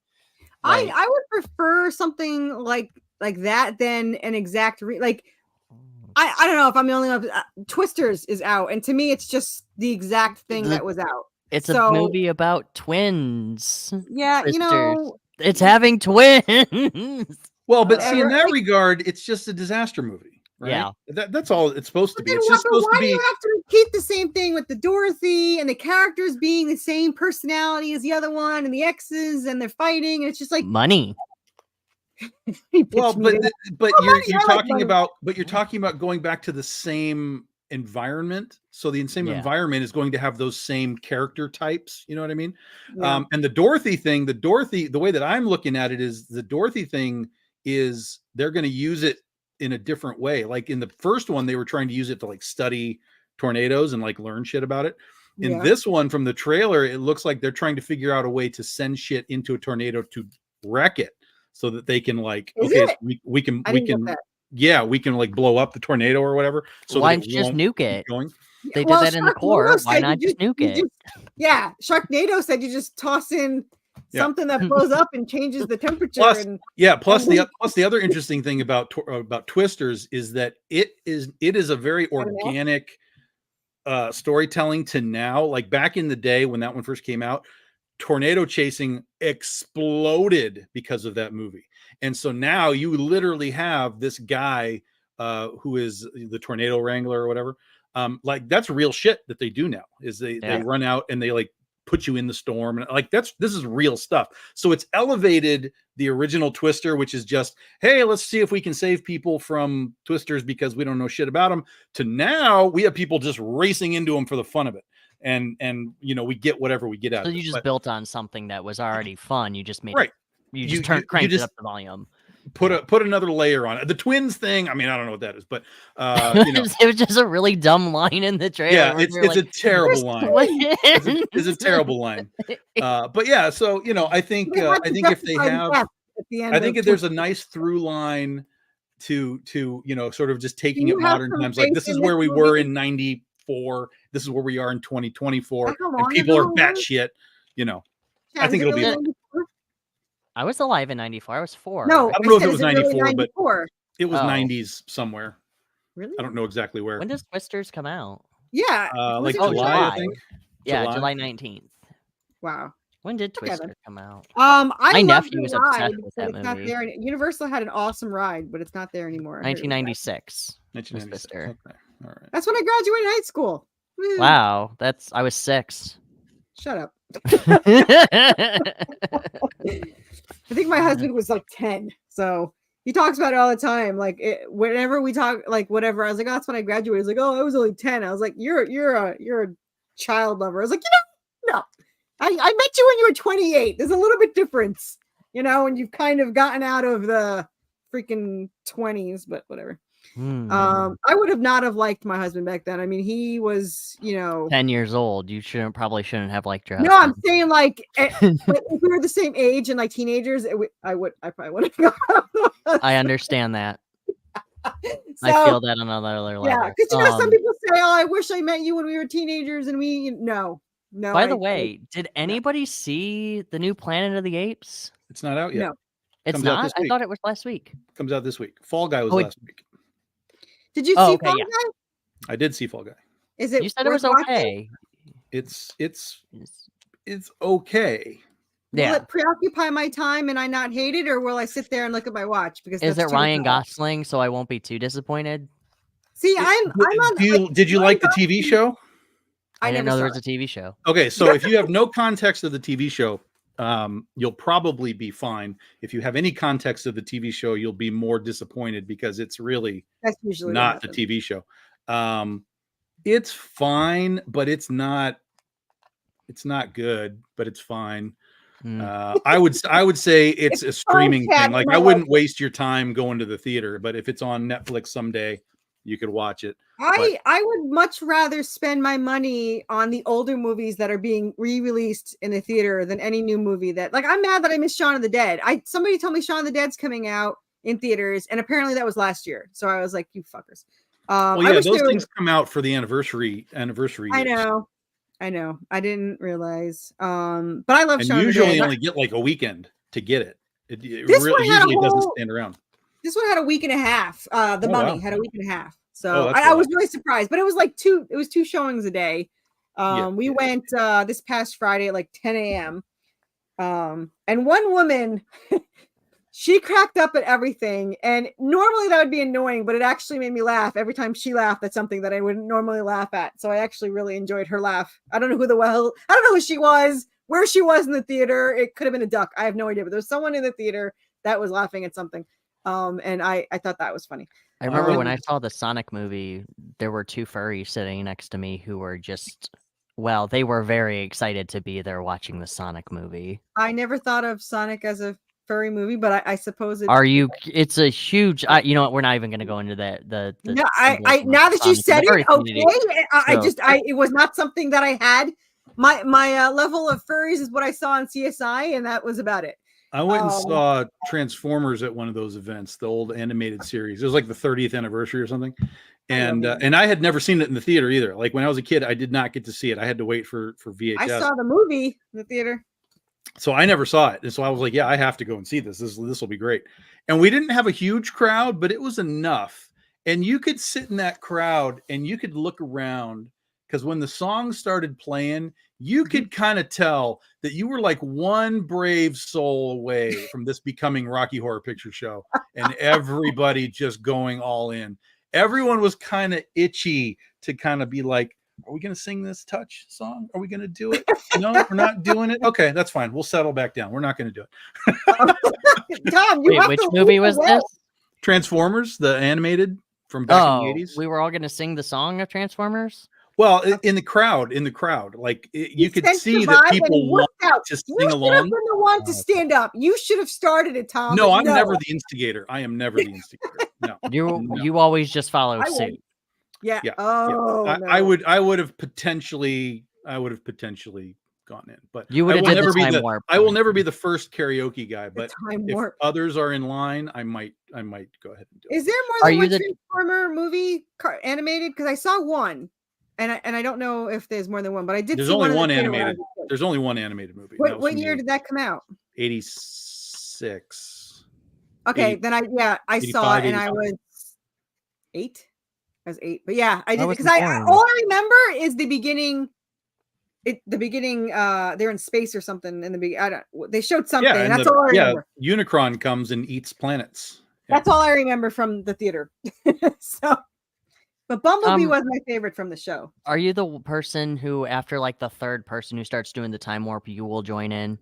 S2: Like, I would prefer something like that than an exact like. I don't know if I'm the only one. Twisters is out, and to me, it's just the exact thing that was out.
S3: It's a movie about twins.
S2: Yeah,
S3: Twisters.
S2: You know,
S3: it's having twins.
S1: Well, but see, in that regard, it's just a disaster movie. right?
S3: Yeah.
S1: That's all it's supposed to
S2: But
S1: be.
S2: then
S1: It's just supposed
S2: why
S1: to
S2: do
S1: be.
S2: you have to repeat the same thing with the Dorothy and the characters being the same personality as the other one and the exes and they're fighting? And it's just like
S3: money.
S1: Well, but
S2: money,
S1: you're
S2: I like
S1: talking
S2: money.
S1: about going back to the same environment. So the same
S3: Yeah.
S1: environment is going to have those same character types. You know what I mean?
S2: Yeah.
S1: And the Dorothy thing, the way that I'm looking at it is the Dorothy thing is they're going to use it in a different way. Like in the first one, they were trying to use it to like study tornadoes and like learn shit about it. In this one, from the trailer, it looks like they're trying to figure out a way to send shit into a tornado to wreck it, so that they can like,
S2: Is
S1: okay,
S2: it?
S1: so we can
S2: I didn't get that.
S1: yeah, we can like blow up the tornado or whatever. So
S3: Why
S1: that it
S3: just
S1: won't
S3: nuke
S1: keep
S3: it?
S1: going.
S3: They did that in the core.
S2: Sharknado
S3: Why
S2: said
S3: not just nuke it?
S2: Yeah, Sharknado said you just toss in
S1: Yeah.
S2: something that blows up and changes the temperature.
S1: Plus
S2: and
S1: the other interesting thing about Twisters is that it is a very organic storytelling to now. Like back in the day when that one first came out, tornado chasing exploded because of that movie. And so now you literally have this guy who is the tornado wrangler or whatever. Like that's real shit that they do now is they run out and they like put you in the storm, and like this is real stuff. So it's elevated the original Twister, which is just, hey, let's see if we can save people from Twisters because we don't know shit about them, to now we have people just racing into them for the fun of it. And you know, we get whatever we get out of it.
S3: So you just built on something that was already fun. You just made
S1: right.
S3: You just cranked it up the volume.
S1: Put another layer on it. The twins thing, I mean, I don't know what that is, but you know.
S3: It was just a really dumb line in the trailer.
S1: Yeah, it's a terrible line. It's a terrible line. But yeah, so you know, I think if they have, I think if there's a nice through line to you know, sort of just taking it modern times, like this is where we were in 94, this is where we are in 2024, and people are batshit, you know. I think it'll be.
S3: I was alive in 94. I was 4.
S2: No,
S1: I don't know if it was 94, but it was
S3: 90s
S1: 90s somewhere.
S2: Really?
S1: I don't know exactly where.
S3: When does Twisters come out?
S2: Yeah.
S1: Like July, I think.
S3: Yeah, July 19th.
S2: Wow.
S3: When did Twister come out?
S2: My
S3: nephew was obsessed with that movie.
S2: Not there. Universal had an awesome ride, but it's not there anymore.
S3: 1996.
S1: 1996. Okay. All right.
S2: That's when I graduated high school. Woo.
S3: Wow, I was 6.
S2: Shut up. I think my husband was like 10, so he talks about it all the time. Like whenever we talk, like whatever, I was like, oh, that's when I graduated. He's like, oh, I was only 10. I was like, you're a child lover. I was like, no, I met you when you were 28. There's a little bit difference, you know, and you've kind of gotten out of the freaking 20s, but whatever. I would have not have liked my husband back then. I mean, he was,
S3: 10 years old. You probably shouldn't have liked your husband.
S2: No, I'm saying like if we were the same age and like teenagers, I probably would have.
S3: I understand that.
S2: So,
S3: I feel that on another level.
S2: Yeah, because some people say, "Oh, I wish I met you when we were teenagers," and we no.
S3: By the way, did anybody see the new Planet of the Apes?
S1: It's not out yet.
S2: No,
S3: it's not. I thought it was last week.
S1: Comes out this week. Fall Guy was last week.
S2: Did you see Fall Guy?
S1: I did see Fall Guy.
S2: Is it?
S3: You said it was okay.
S1: It's okay.
S2: Will it preoccupy my time and I not hate it, or will I sit there and look at my watch? Because
S3: is it Ryan Gosling? So I won't be too disappointed.
S2: See, I'm on.
S1: Did you like the TV show?
S3: I didn't know there was a TV show.
S1: Okay, so if you have no context of the TV show, you'll probably be fine. If you have any context of the TV show, you'll be more disappointed because it's really not the TV show. It's fine, but it's not good, but it's fine. I would say it's a streaming thing. Like I wouldn't waste your time going to the theater, but if it's on Netflix someday, you could watch it.
S2: I would much rather spend my money on the older movies that are being re-released in the theater than any new movie that, like, I'm mad that I missed Shaun of the Dead. Somebody told me Shaun of the Dead's coming out in theaters, and apparently that was last year. So I was like, you fuckers.
S1: Well, yeah, those things come out for the anniversary.
S2: Years. I know. I didn't realize. But I love Shaun of the Dead.
S1: Usually only get like a weekend to get it. It really usually doesn't stand around.
S2: This one had a week and a half. The Mummy had a week and a half. So I was really surprised, but it was like two showings a day. We went this past Friday at like 10 a.m. And one woman, She cracked up at everything, and normally that would be annoying, but it actually made me laugh every time she laughed at something that I wouldn't normally laugh at. So I actually really enjoyed her laugh. I don't know I don't know who she was, where she was in the theater. It could have been a duck. I have no idea, but there's someone in the theater that was laughing at something. And I thought that was funny.
S3: I remember when I saw the Sonic movie, there were two furries sitting next to me who were just, well, they were very excited to be there watching the Sonic movie.
S2: I never thought of Sonic as a furry movie, but I suppose it.
S3: Are you? It's a huge. you know what? We're not even going to go into that.
S2: No, I now that you said it, okay. It was not something that I had. My level of furries is what I saw on CSI, and that was about it.
S1: I went and saw Transformers at one of those events, the old animated series. It was like the 30th anniversary or something. And I had never seen it in the theater either. Like when I was a kid, I did not get to see it. I had to wait for VHS.
S2: I saw the movie in the theater.
S1: So I never saw it. And so I was like, yeah, I have to go and see this. This will be great. And we didn't have a huge crowd, but it was enough. And you could sit in that crowd and you could look around, because when the song started playing, you could kind of tell that you were like one brave soul away from this becoming Rocky Horror Picture Show, and everybody just going all in. Everyone was kind of itchy to kind of be like, are we going to sing this Touch song? Are we going to do it? No, we're not doing it. Okay, that's fine. We'll settle back down. We're not going to do it.
S2: Tom,
S3: wait, which movie was this?
S1: Transformers, the animated from back in the 80s.
S3: We were all going to sing the song of Transformers?
S1: Well, in the crowd, like you could see that people want to sing along. You should have been the one
S2: to stand up. You should have started it, Tom.
S1: No, I'm never the instigator. I am never the instigator. No,
S3: you always just follow suit.
S2: Yeah.
S1: Oh, yeah. I would have potentially gone in, but
S3: you would never be the warp.
S1: I will never be the first karaoke guy. But if others are in line, I might go ahead and do it.
S2: Is there more than one Transformer movie animated? Because I saw one. And I don't know if there's more than one, but I did.
S1: There's only one animated. There's only one animated movie.
S2: What year did that come out?
S1: 86.
S2: Okay, then I saw it, and I was 8. I was 8, but yeah, I did because all I remember is the beginning. They're in space or something in the beginning. They showed something.
S1: Yeah,
S2: that's all I remember.
S1: Yeah, Unicron comes and eats planets.
S2: Yeah. That's all I remember from the theater. But Bumblebee was my favorite from the show.
S3: Are you the person who, after like the third person who starts doing the time warp, you will join in?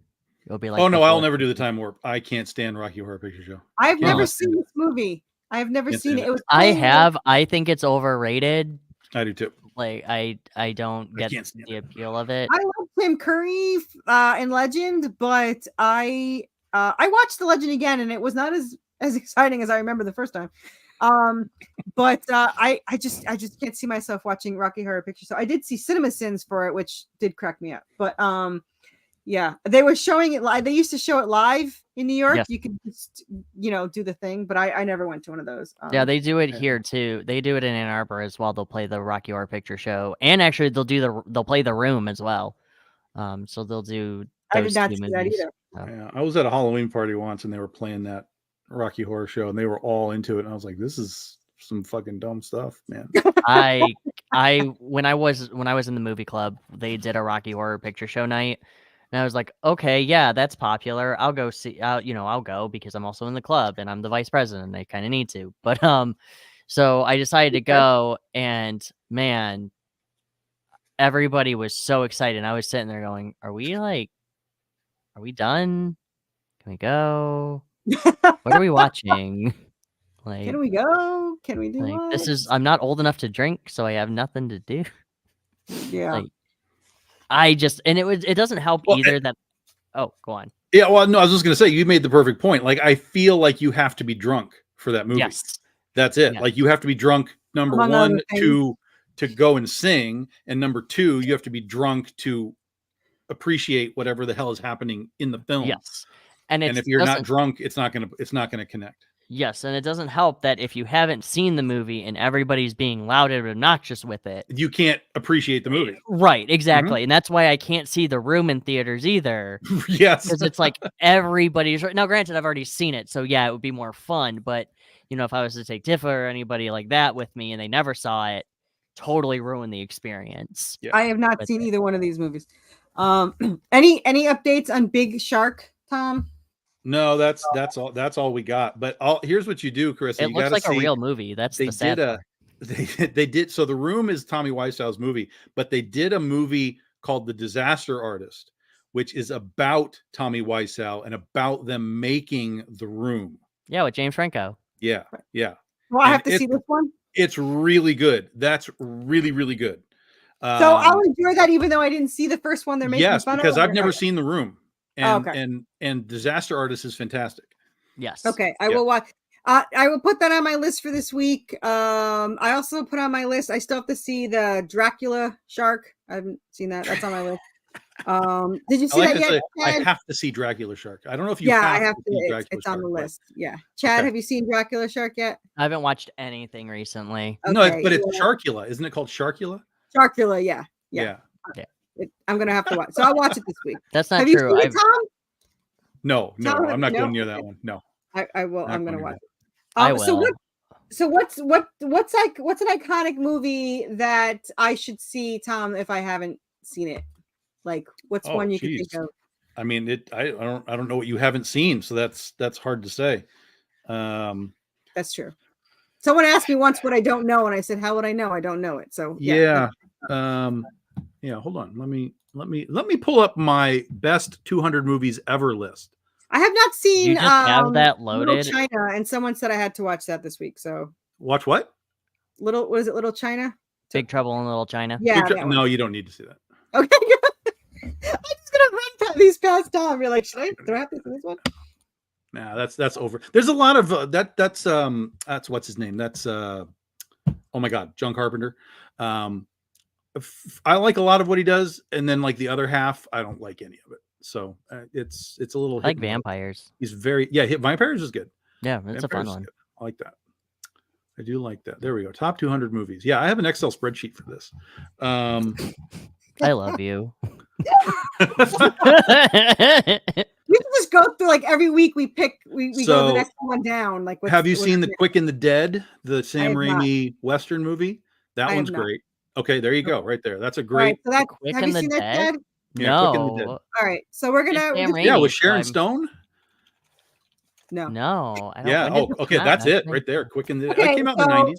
S3: You'll be like,
S1: oh no, I'll never do the time warp. I can't stand Rocky Horror Picture Show.
S2: I've never seen this movie. I have never seen it.
S3: I have. I think it's overrated.
S1: I do too.
S3: Like I don't get the appeal of it.
S2: I love Tim Curry in Legend, but I watched the Legend again, and it was not as exciting as I remember the first time. But I just can't see myself watching Rocky Horror Picture. So I did see Cinema Sins for it, which did crack me up. But yeah, they were showing it live. They used to show it live in New York. Yes. You could just do the thing, but I never went to one of those.
S3: Yeah, they do it here too. They do it in Ann Arbor as well. They'll play the Rocky Horror Picture Show, and actually they'll play The Room as well. So they'll do.
S2: I did not see that either.
S1: Yeah, I was at a Halloween party once, and they were playing that Rocky Horror Show, and they were all into it, and I was like, this is some fucking dumb stuff, man.
S3: When I was in the movie club, they did a Rocky Horror Picture Show night, and I was like, okay, yeah, that's popular. I'll go see. I'll go because I'm also in the club and I'm the vice president. They kind of need to, but so I decided to go, and man, everybody was so excited. I was sitting there going, are we done? Can we go? What are we watching? Like,
S2: can we go? Can we do
S3: like, this is I'm not old enough to drink, so I have nothing to do.
S2: Yeah.
S3: It doesn't help either that. Oh, go on.
S1: Yeah, well, no, I was just gonna say you made the perfect point. Like, I feel like you have to be drunk for that movie.
S3: Yes.
S1: That's it. Yeah. Like, you have to be drunk, number one, to go and sing, and number two, you have to be drunk to appreciate whatever the hell is happening in the film.
S3: Yes.
S1: And if you're not drunk, it's not gonna connect.
S3: Yes, and it doesn't help that if you haven't seen the movie and everybody's being loud and obnoxious with it,
S1: you can't appreciate the movie.
S3: Right, exactly. Mm-hmm. And that's why I can't see The Room in theaters either.
S1: Yes.
S3: Because it's like everybody's... Now, granted, I've already seen it, so yeah, it would be more fun. But, if I was to take Tifa or anybody like that with me and they never saw it, totally ruin the experience.
S2: Yeah. I have not seen either one of these movies. Any updates on Big Shark, Tom?
S1: No, that's all we got. But here's what you do, Chris.
S3: It
S1: You
S3: looks
S1: got to
S3: like a
S1: see
S3: real movie. That's
S1: they
S3: the sad
S1: did
S3: part.
S1: they did. So The Room is Tommy Wiseau's movie, but they did a movie called The Disaster Artist, which is about Tommy Wiseau and about them making The Room.
S3: Yeah, with James Franco.
S1: Yeah, yeah.
S2: Well, I have to see this one.
S1: It's really good. That's really, really good.
S2: So I'll enjoy that, even though I didn't see the first one they're making
S1: yes,
S2: fun
S1: because
S2: of.
S1: I've never seen The Room, and
S2: okay.
S1: and Disaster Artist is fantastic.
S3: Yes.
S2: Okay, I will watch. I will put that on my list for this week. I also put on my list. I still have to see the Dracula shark. I haven't seen that. That's on my list. Did you see that yet?
S1: I have to see Dracula Shark. I don't know if you
S2: I have to.
S1: see Dracula
S2: it's on
S1: Shark,
S2: the list. Yeah, Chad, have you seen Dracula Shark yet?
S3: I haven't watched anything recently.
S1: Okay, no, but it's Sharkula, isn't it called Sharkula?
S2: Sharkula, yeah. I'm gonna have to watch. So I'll watch it this week.
S3: That's not
S2: have
S3: true.
S2: You seen it, Tom?
S1: No, I'm not going near that one. No,
S2: I will. I'm gonna watch it.
S3: I will.
S2: So what's an iconic movie that I should see, Tom, if I haven't seen it? Like, what's one you can think of?
S1: I mean, I don't know what you haven't seen, so that's hard to say.
S2: That's true. Someone asked me once what I don't know, and I said, "How would I know? I don't know it." So
S1: yeah. Hold on. Let me pull up my best 200 movies ever list.
S2: I have not seen.
S3: You just have that loaded.
S2: Little China, and someone said I had to watch that this week. So
S1: watch what?
S2: Was it Little China?
S3: Big Trouble in Little China.
S2: Yeah.
S1: No, you don't need to see that.
S2: Okay. I'm just gonna run these past Tom. You're like, do I have to see this one?
S1: Nah, that's over. There's a lot of that's what's his name? That's oh my God, John Carpenter. I like a lot of what he does, and then like the other half, I don't like any of it. So it's a little
S3: like vampires.
S1: He's very vampires is good.
S3: Yeah, it's a fun one.
S1: Good. I like that. I do like that. There we go. Top 200 movies. Yeah, I have an Excel spreadsheet for this.
S3: I love you.
S2: We can just go through like every week. We go the next one down. Like,
S1: have you seen The Quick and the Dead, the Sam Raimi Western movie? That one's great. Okay, there you go, right there. That's a great.
S2: Right, so have you seen that, Dad?
S1: Yeah,
S3: no.
S1: Quick and the Dead.
S2: All right, so we're gonna.
S1: With Sharon Stone.
S3: No. I don't,
S1: yeah. Okay. That's it right there. Quick and the Dead. That came out in the 90s.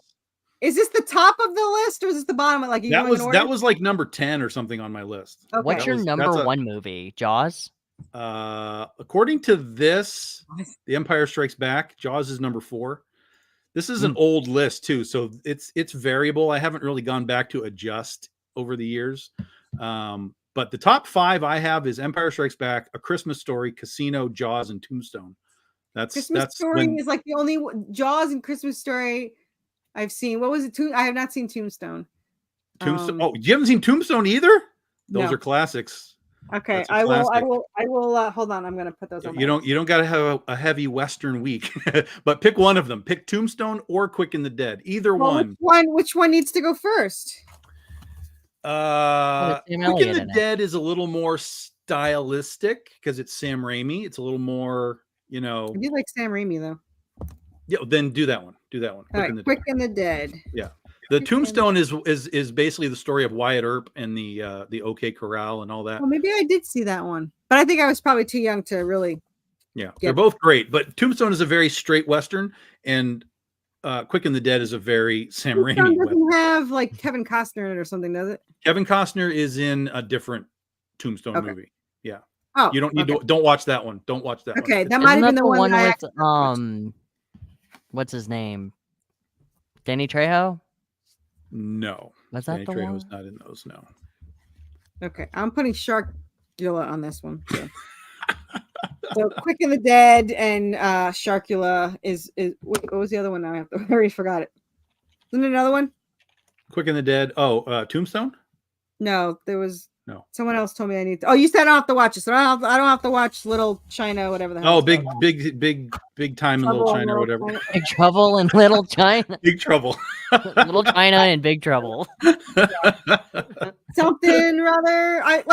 S2: Is this the top of the list, or is this the bottom? Like
S1: that was like number 10 or something on my list.
S2: Okay.
S3: What's your number one movie? Jaws.
S1: According to this, The Empire Strikes Back. Jaws is number 4. This is an old list too, so it's variable. I haven't really gone back to adjust over the years. But the top 5 I have is Empire Strikes Back, A Christmas Story, Casino, Jaws, and Tombstone.
S2: Christmas Story is like the only Jaws and Christmas Story I've seen. What was it? I have not seen Tombstone.
S1: Tombstone. You haven't seen Tombstone either? Those are classics.
S2: Okay, I will. Hold on, I'm going to put those on.
S1: You don't got to have a heavy Western week, but pick one of them. Pick Tombstone or Quick and the Dead. Either one.
S2: Which one needs to go first?
S1: Quick and the Dead is a little more stylistic because it's Sam Raimi. It's a little more, I
S2: do like Sam Raimi though.
S1: Yeah, then do that one.
S2: Quick and the Dead.
S1: Yeah. The Tombstone is basically the story of Wyatt Earp and the OK Corral and all that.
S2: Well, maybe I did see that one, but I think I was probably too young to really.
S1: Yeah, they're both great, but Tombstone is a very straight Western, and Quick and the Dead is a very Sam Raimi.
S2: Tombstone doesn't have like Kevin Costner in it or something, does it?
S1: Kevin Costner is in a different Tombstone movie. Yeah.
S2: Oh,
S1: you don't need to. Don't watch that one. Don't watch that one.
S2: Okay, that might have been the one
S3: with what's his name? Danny Trejo?
S1: No.
S3: Was that
S1: Danny
S3: the
S1: Trejo's
S3: one?
S1: not in those, no.
S2: Okay, I'm putting Sharkula on this one. So Quick and the Dead and Sharkula is what was the other one? Now I already forgot it. Isn't it another one?
S1: Quick and the Dead. Oh, Tombstone?
S2: No, there was.
S1: No.
S2: Someone else told me I need to. Oh, you said I don't have to watch it, so I don't have to watch Little China, whatever the hell.
S1: Oh, big time in Little China or whatever.
S3: Big Trouble in Little China.
S1: Big Trouble.
S3: Little China and Big Trouble.
S2: Something rather. I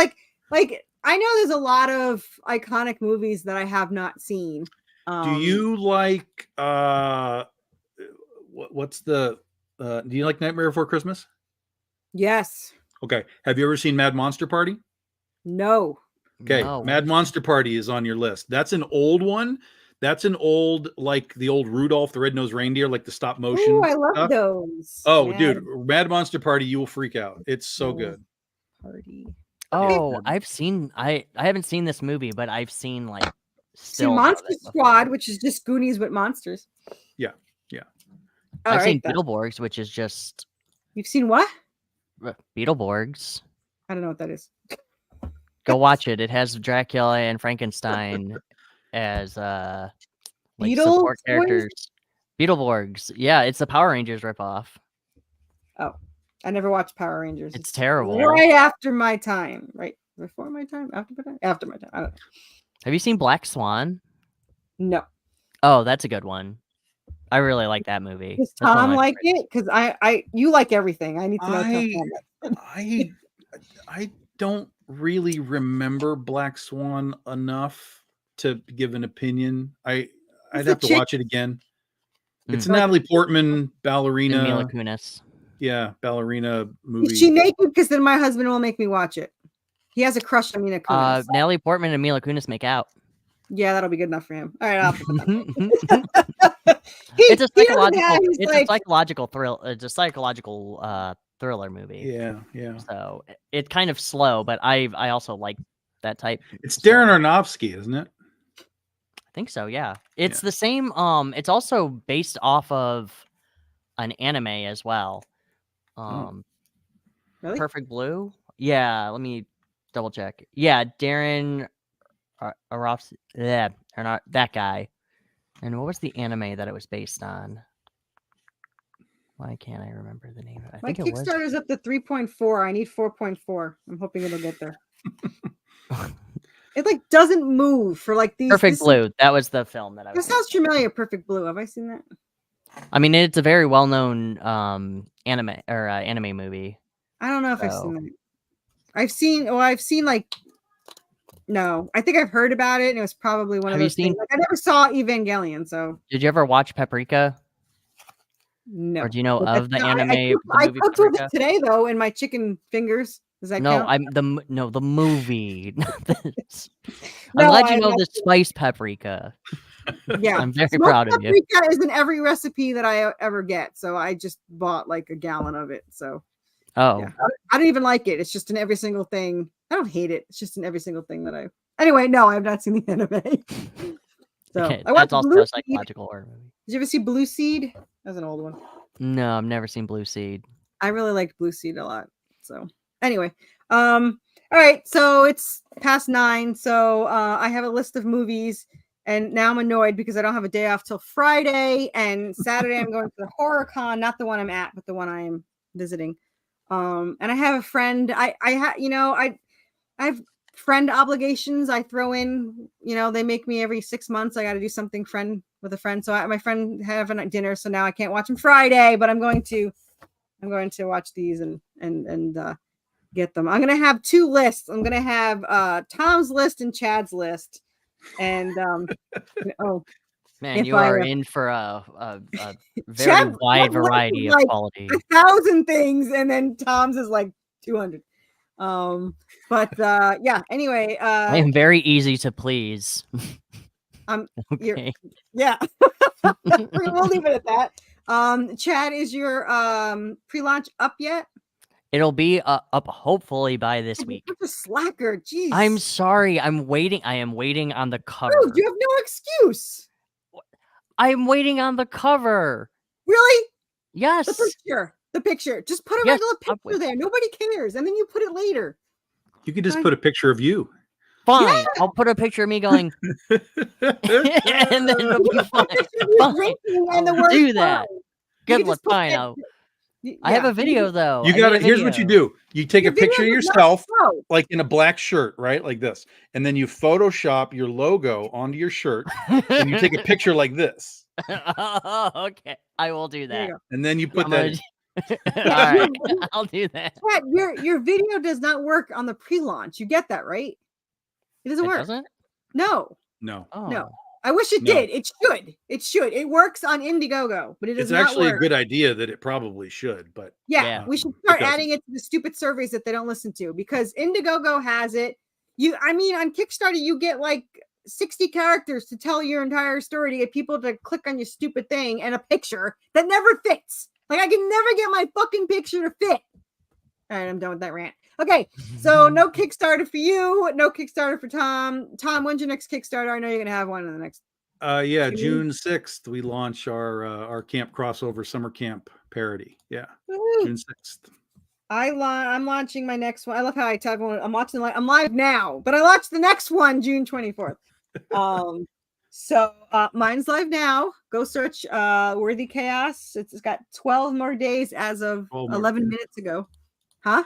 S2: know there's a lot of iconic movies that I have not seen.
S1: Do you like what's the do you like Nightmare Before Christmas?
S2: Yes.
S1: Okay. Have you ever seen Mad Monster Party?
S2: No.
S1: Okay,
S3: No,
S1: Mad Monster Party is on your list. That's an old one. That's an old, like the old Rudolph the Red-Nosed Reindeer, like the stop motion.
S2: Oh, I love
S1: stuff.
S2: those.
S1: Oh, dude, Mad Monster Party, you will freak out. It's so good.
S2: Party.
S3: Oh, I've seen. I haven't seen this movie, but I've seen like.
S2: See Monster Squad, which is just Goonies with monsters.
S1: Yeah.
S3: I've seen Beetleborgs, which is just.
S2: You've seen what?
S3: Beetleborgs.
S2: I don't know what that is.
S3: Go watch it. It has Dracula and Frankenstein as like support characters. Beetleborgs. Yeah, it's the Power Rangers ripoff.
S2: Oh, I never watched Power Rangers.
S3: It's terrible.
S2: Right after my time. Right before my time? After my time? After my time. I don't know.
S3: Have you seen Black Swan?
S2: No.
S3: Oh, that's a good one. I really like that movie.
S2: Does Tom like it? Because you like everything. I need to know.
S1: I don't really remember Black Swan enough to give an opinion. I'd have to watch it again. It's Natalie Portman, ballerina.
S3: And Mila Kunis.
S1: Yeah, ballerina movie.
S2: Is she naked? Because then my husband will make me watch it. He has a crush on Mila Kunis.
S3: Natalie Portman and Mila Kunis make out.
S2: Yeah, that'll be good enough for him. All right, I'll put
S3: it's a psychological. A psychological thrill. It's a psychological thriller movie.
S1: Yeah.
S3: So it's kind of slow, but I also like that type.
S1: It's Darren Aronofsky, isn't it?
S3: I think so. Yeah, it's the same. It's also based off of an anime as well.
S2: Really?
S3: Perfect Blue. Yeah, let me double check. Yeah, Darren Aronofsky. Yeah, or not that guy. And what was the anime that it was based on? Why can't I remember the name? I think
S2: Kickstarter's up to 3.4. I need 4.4. I'm hoping it'll get there. It like doesn't move for like these.
S3: Perfect Blue. That was the film that I was.
S2: That sounds familiar. Perfect Blue. Have I seen that?
S3: I mean, it's a very well-known anime or anime movie.
S2: I don't know if I've seen that. I've seen like. No, I think I've heard about it, and it was probably one of those things. Like, I never saw Evangelion, so.
S3: Did you ever watch Paprika?
S2: No.
S3: Or do you know of the anime?
S2: I cooked with it today, though, in my chicken fingers. Does that count?
S3: the movie. I'm glad you know the spice paprika.
S2: Yeah,
S3: I'm very proud of you.
S2: Paprika is in every recipe that I ever get, so I just bought like a gallon of it. So.
S3: Oh,
S2: yeah. I don't even like it. It's just in every single thing. I don't hate it. It's just in every single thing that I. Anyway, no, I have not seen the anime. So
S3: okay, that's also a psychological horror movie.
S2: Did you ever see Blue Seed? That's an old one.
S3: No, I've never seen Blue Seed.
S2: I really liked Blue Seed a lot. So anyway, all right. So it's past 9. So I have a list of movies, and now I'm annoyed because I don't have a day off till Friday, and Saturday I'm going to the horror con, not the one I'm at, but the one I am visiting. And I have a friend. I have friend obligations. I throw in. They make me every 6 months. I got to do something with a friend. So my friend having a dinner. So now I can't watch them Friday, but I'm going to watch these and get them. I'm going to have 2 lists. I'm going to have Tom's list and Chad's list. And
S3: man, you are in for a very wide variety of quality.
S2: 1,000 things, and then Tom's is like 200. Yeah. Anyway,
S3: I am very easy to please.
S2: Okay. Yeah. We'll leave it at that. Chad, is your pre-launch up yet?
S3: It'll be up hopefully by this week.
S2: You're a slacker. Jeez.
S3: I'm sorry. I'm waiting. I am waiting on the cover.
S2: Dude, you have no excuse.
S3: I'm waiting on the cover.
S2: Really?
S3: Yes.
S2: The picture. Just put a regular picture there. Nobody cares. And then you put it later.
S1: You could just put a picture of you.
S3: Fine. Yeah. I'll put a picture of me going. And then it'll be fine. I'll do that. Good luck. Fine. I have a video though.
S1: You got it. Here's what you do. You take a picture of yourself, like in a black shirt, right? Like this. And then you Photoshop your logo onto your shirt. And you take a picture like this.
S3: Okay. I will do that.
S1: And then you put that in.
S3: All right. I'll do that.
S2: Chad, your video does not work on the pre-launch. You get that, right? It doesn't work.
S3: Doesn't?
S1: No.
S3: Oh.
S2: No. I wish it did. It should. It should. It works on Indiegogo, but it does not work. It's
S1: actually a good idea that it probably should, but
S2: yeah, we should start adding it to the stupid surveys that they don't listen to, because Indiegogo has it. I mean, on Kickstarter, you get like 60 characters to tell your entire story to get people to click on your stupid thing and a picture that never fits. Like, I can never get my fucking picture to fit. All right, I'm done with that rant. Okay, so no Kickstarter for you, no Kickstarter for Tom. Tom, when's your next Kickstarter? I know you're gonna have one in the next.
S1: Yeah, June 6th, we launch our camp crossover summer camp parody. Yeah,
S2: Woo.
S1: June 6th.
S2: I'm launching my next one. I love how I tell everyone I'm watching. I'm live now, but I launched the next one June 24th. So mine's live now. Go search Worthy Chaos. It's got 12 more days as of 11 minutes ago. Huh?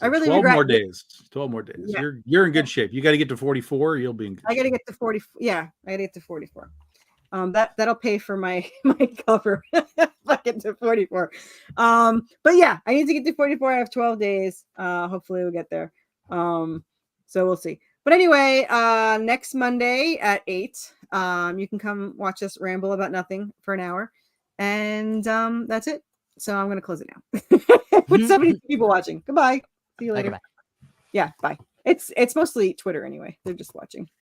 S1: So
S2: I really
S1: 12
S2: regret
S1: more
S2: it.
S1: days. 12 more days.
S2: Yeah.
S1: You're in good shape. You got to get to 44. You'll be in good shape.
S2: I got to get to 40. Yeah, I got to get to 44. That'll pay for my cover if I get to 44. But yeah, I need to get to 44. I have 12 days. Hopefully we'll get there. So we'll see. But anyway, next Monday at 8, you can come watch us ramble about nothing for an hour. And that's it. So I'm going to close it now. With 70 people watching. Goodbye. See you later.
S3: Okay, bye.
S2: Yeah, bye. It's mostly Twitter anyway. They're just watching.